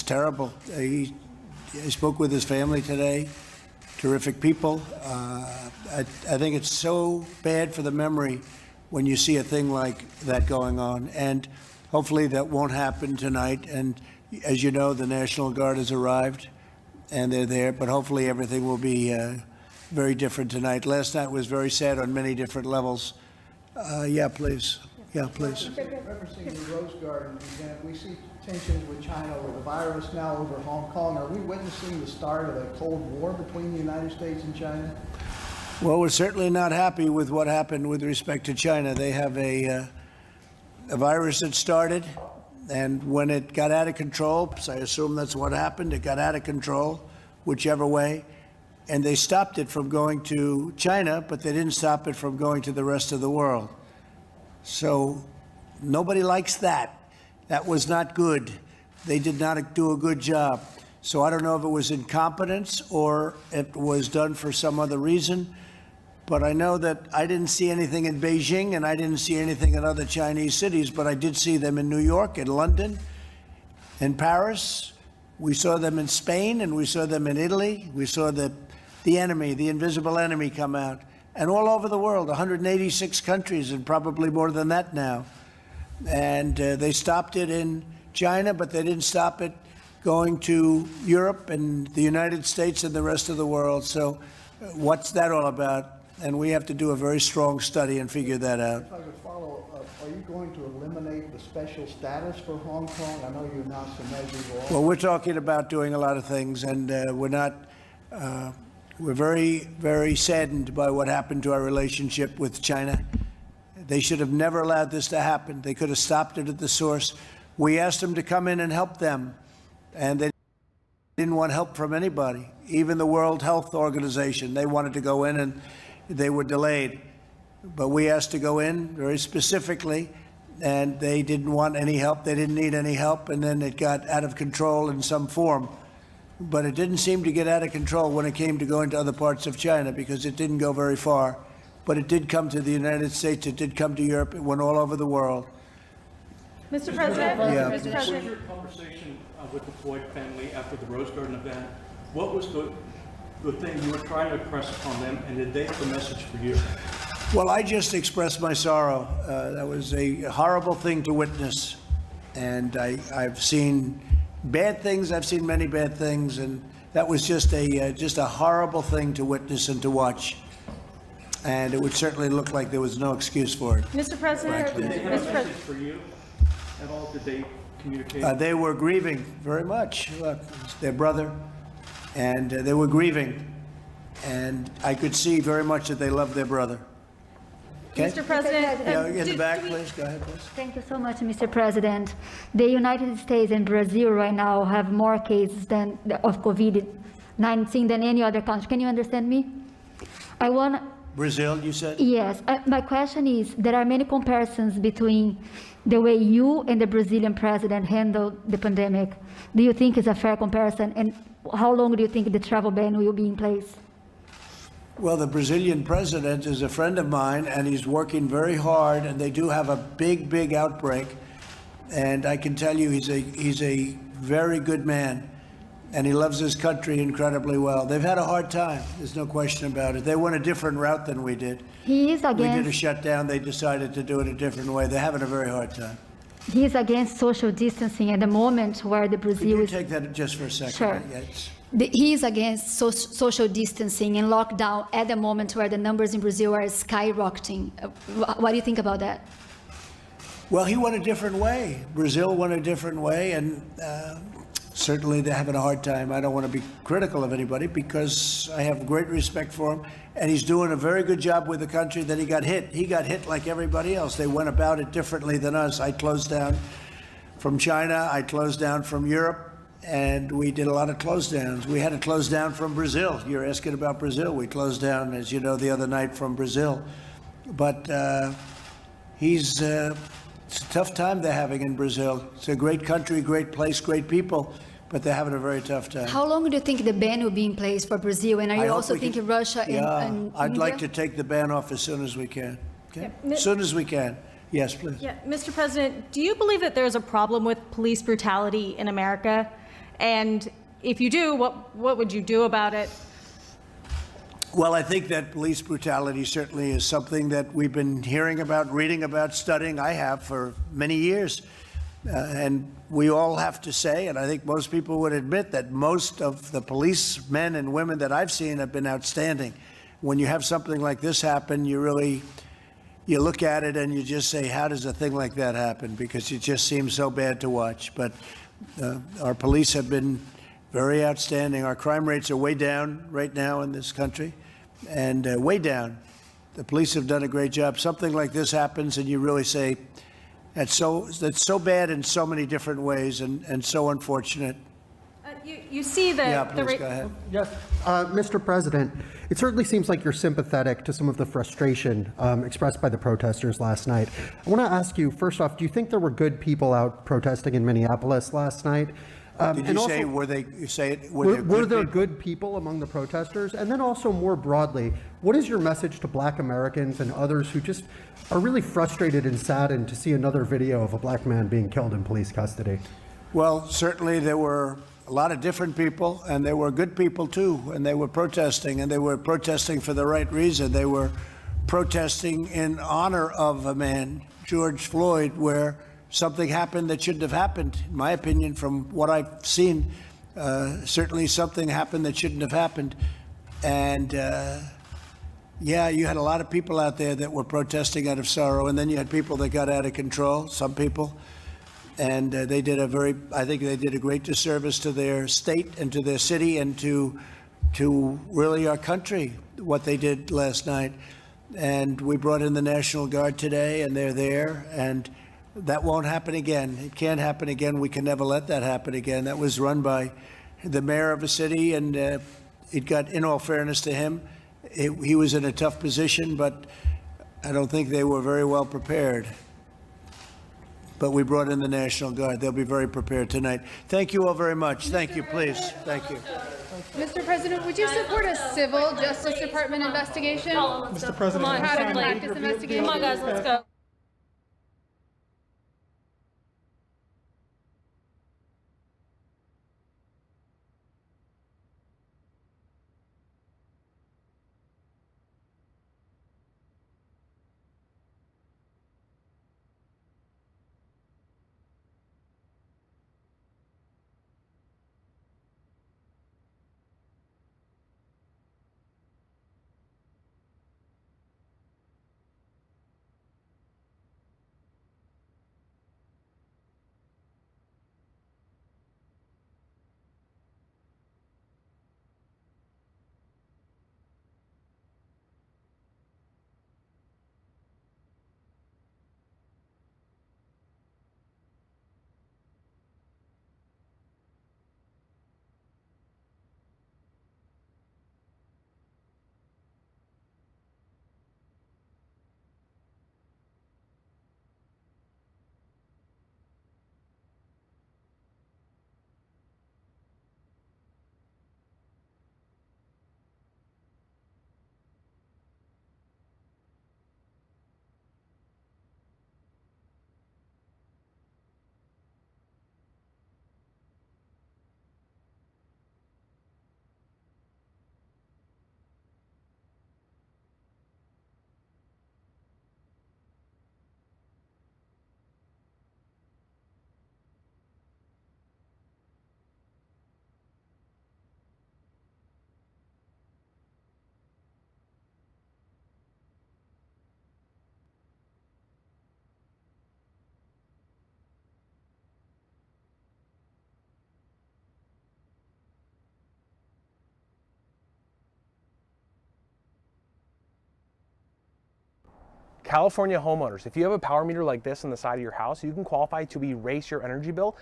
terrible. I spoke with his family today. Terrific people. I think it's so bad for the memory when you see a thing like that going on. And hopefully that won't happen tonight. And as you know, the National Guard has arrived and they're there, but hopefully everything will be very different tonight. Last night was very sad on many different levels. Yeah, please. Yeah, please. Referencing the Rose Garden event, we see tensions with China with the virus now over Hong Kong. Are we witnessing the start of a Cold War between the United States and China? Well, we're certainly not happy with what happened with respect to China. They have a virus that started, and when it got out of control, so I assume that's what happened, it got out of control, whichever way, and they stopped it from going to China, but they didn't stop it from going to the rest of the world. So nobody likes that. That was not good. They did not do a good job. So I don't know if it was incompetence or it was done for some other reason, but I know that I didn't see anything in Beijing and I didn't see anything in other Chinese cities, but I did see them in New York, in London, in Paris. We saw them in Spain and we saw them in Italy. We saw the enemy, the invisible enemy come out. and all over the world, 186 countries and probably more than that now. And they stopped it in China, but they didn't stop it going to Europe and the United States and the rest of the world. So what's that all about? And we have to do a very strong study and figure that out. If I could follow up, are you going to eliminate the special status for Hong Kong? I know you announced a measure. Well, we're talking about doing a lot of things, and we're not, we're very, very saddened by what happened to our relationship with China. They should have never allowed this to happen. They could have stopped it at the source. We asked them to come in and help them, and they didn't want help from anybody. Even the World Health Organization, they wanted to go in and they were delayed. But we asked to go in very specifically, and they didn't want any help. They didn't need any help, and then it got out of control in some form. But it didn't seem to get out of control when it came to going to other parts of China, because it didn't go very far. But it did come to the United States, it did come to Europe, it went all over the world. Mr. President, Yeah. Mr. President. Your conversation with the Floyd family after the Rose Garden event, what was the thing you were trying to impress upon them, and did they have a message for you? Well, I just expressed my sorrow. That was a horrible thing to witness. And I've seen bad things, I've seen many bad things, and that was just a horrible thing to witness and to watch. And it would certainly look like there was no excuse for it. Mr. President, Did they have a Mr. message President. for you at all? Did they communicate? They were grieving very much. Look, it's their brother, and they were grieving. And I could see very much that they loved their brother. Okay? Mr. President. Yeah, in the back, please. Go ahead, please. Thank you so much, Mr. President. The United States and Brazil right now have more cases of COVID-19 than any other country. Can you understand me? Brazil, you said? Yes. My question is, there are many comparisons between the way you and the Brazilian president handled the pandemic. Do you think it's a fair comparison? And how long do you think the travel ban will be in place? Well, the Brazilian president is a friend of mine, and he's working very hard, and they do have a big, big outbreak. And I can tell you he's a very good man, and he loves his country incredibly well. They've had a hard time. There's no question about it. They went a different route than we did. He is We did a against, shutdown. They decided to do it a different way. They're having a very hard time. he is against social distancing at the moment where the Could Brazil you is. take that just for a second? Sure. Yes. He is against social distancing and lockdown at the moment where the numbers in Brazil are skyrocketing. What do you think about that? Well, he went a different way. Brazil went a different way, and certainly they're having a hard time. I don't want to be critical of anybody because I have great respect for him, and he's doing a very good job with the country. Then he got hit. He got hit like everybody else. They went about it differently than us. I closed down from China. I closed down from Europe. And we did a lot of close downs. We had to close down from Brazil. You're asking about Brazil. We closed down, as you know, the other night from Brazil. But it's a tough time they're having in Brazil. It's a great country, great place, great people, but they're having a very tough time. How long do you think the ban will be in place for Brazil? And are I you hope also we can- thinking Russia and I'd India? like to take the ban off as soon as we can. Okay? Yeah, As soon as we can. Yes, please. Yeah, Mr. President, do you believe that there's a problem with police brutality in America? And if you do, what would you do about it? Well, I think that police brutality certainly is something that we've been hearing about, reading about, studying. I have for many years. And we all have to say, and I think most people would admit, that most of the policemen and women that I've seen have been outstanding. When you have something like this happen, you look at it and you just say, how does a thing like that happen? Because it just seems so bad to watch. But our police have been very outstanding. Our crime rates are way down right now in this country, and way down. The police have done a great job. Something like this happens, and you really say, that's so bad in so many different ways, and so unfortunate. You see the... Yeah, please, go ahead. Yes, Mr. President, it certainly seems like you're sympathetic to some of the frustration expressed by the protesters last night. I want to ask you, first off, do you think there were good people out protesting in Minneapolis last night? Did you say, were there good people among the protesters? And then also more broadly, what is your message to Black Americans and others who just are really frustrated and saddened to see another video of a Black man being killed in police custody? Well, certainly there were a lot of different people, and there were good people too, and they were protesting, and they were protesting for the right reason. They were protesting in honor of a man, George Floyd, where something happened that shouldn't have happened. In my opinion, from what I've seen, certainly something happened that shouldn't have happened. And yeah, you had a lot of people out there that were protesting out of sorrow, and then you had people that got out of control, some people. And I think they did a great disservice to their state and to their city and to really our country, what they did last night. And we brought in the National Guard today, and they're there, and that won't happen again. It can't happen again. We can never let that happen again. That was run by the mayor of a city, and it got, in all fairness to him, he was in a tough position, but I don't think they were very well prepared. But we brought in the National Guard. They'll be very prepared tonight. Thank you all very much. Thank you, please. Thank you. Mr. President, would you support a civil Justice Department investigation? Mr. President, Come on, private practice investigation? Come on, guys, let's go. California homeowners, if you have a power meter like this on the side of your house, you can qualify to erase your energy bill.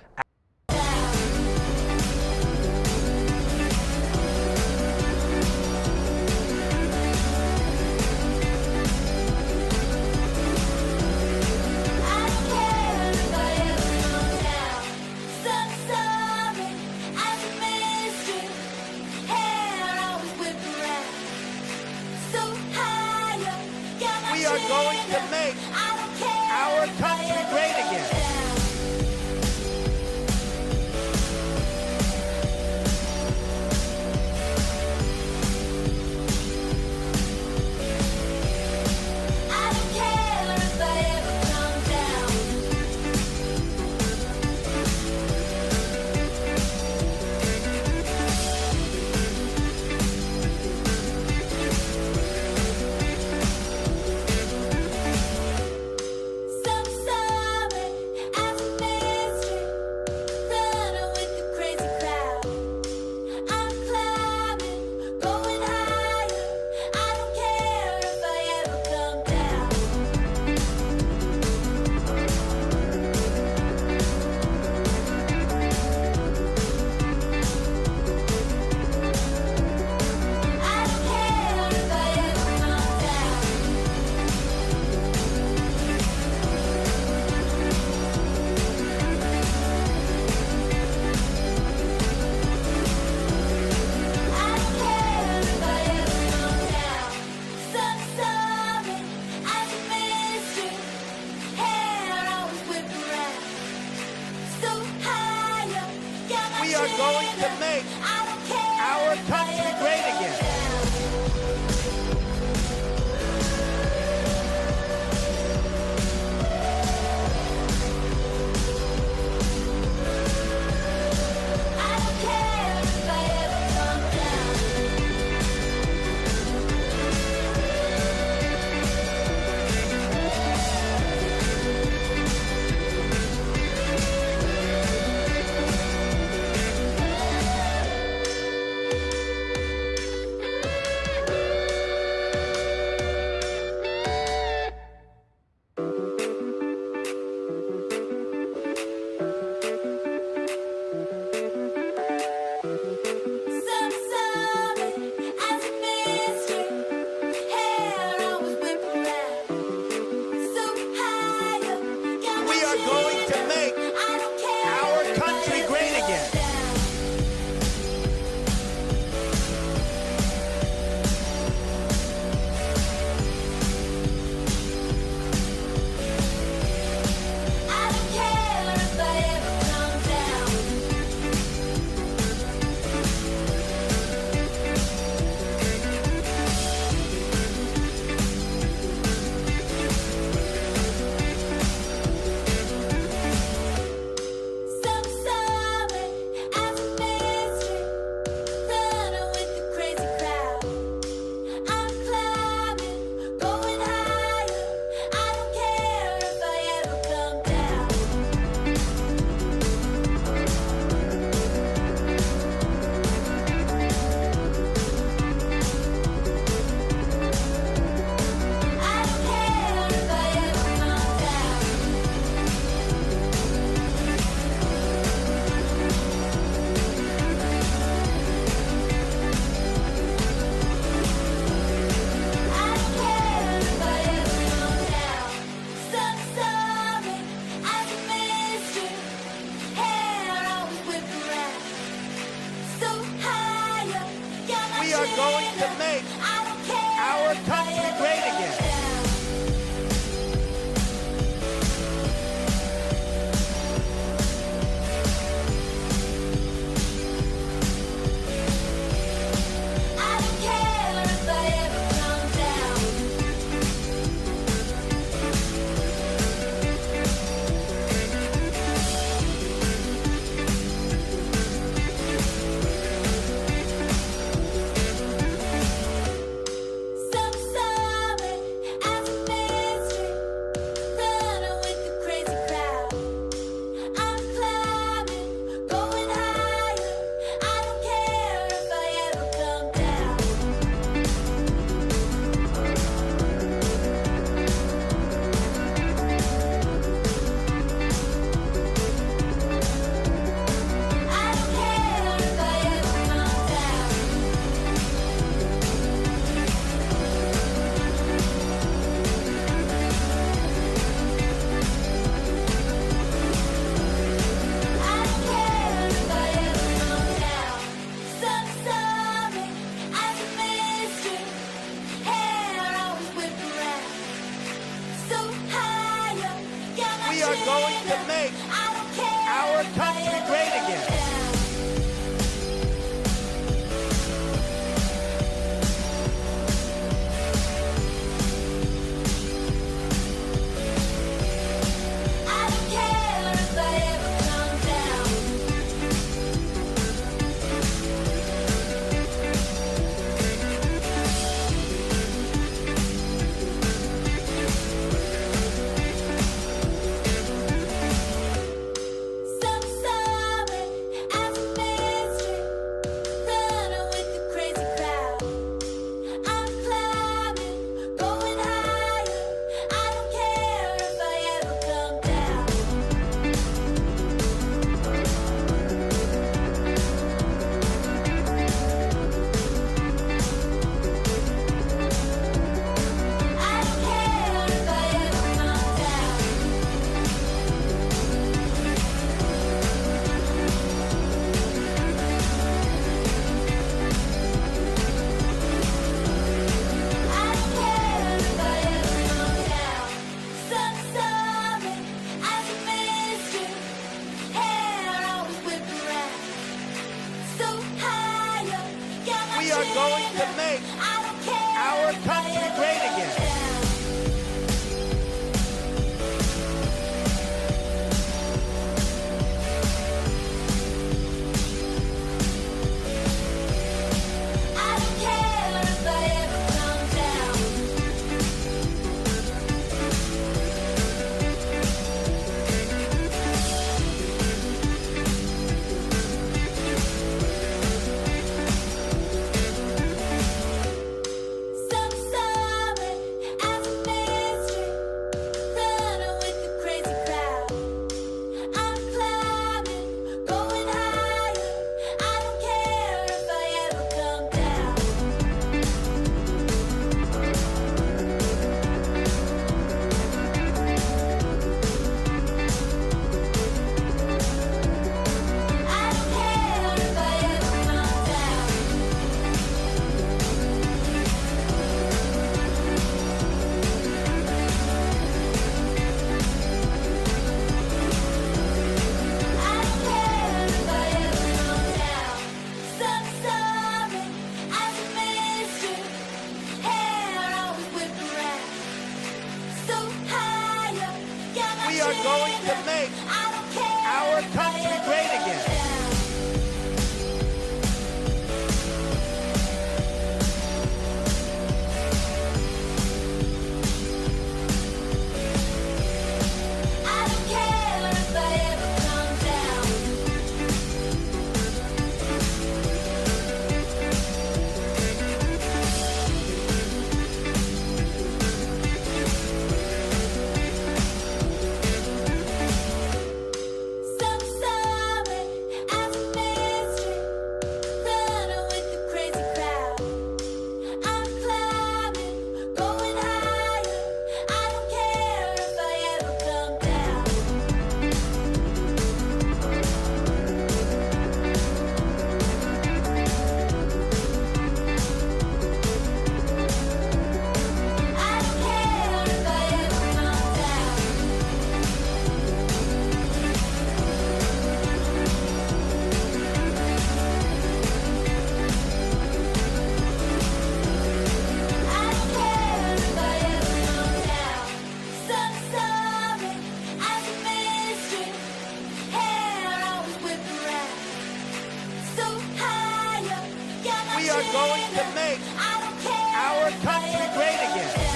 We are going to make our country great again. are going to make our country great again. are going to make our country great again. We are going to make our country great again.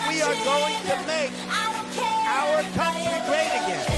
We are going to make our country great again.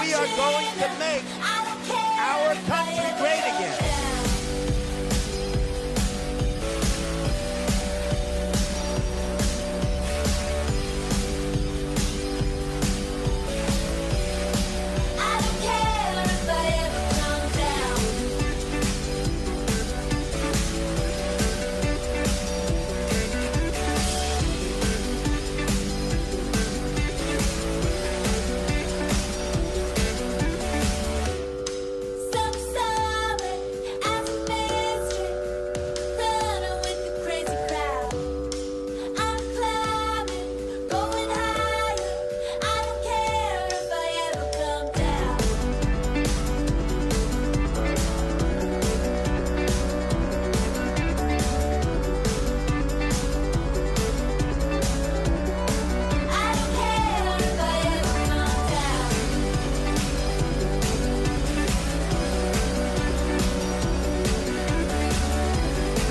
We are going to make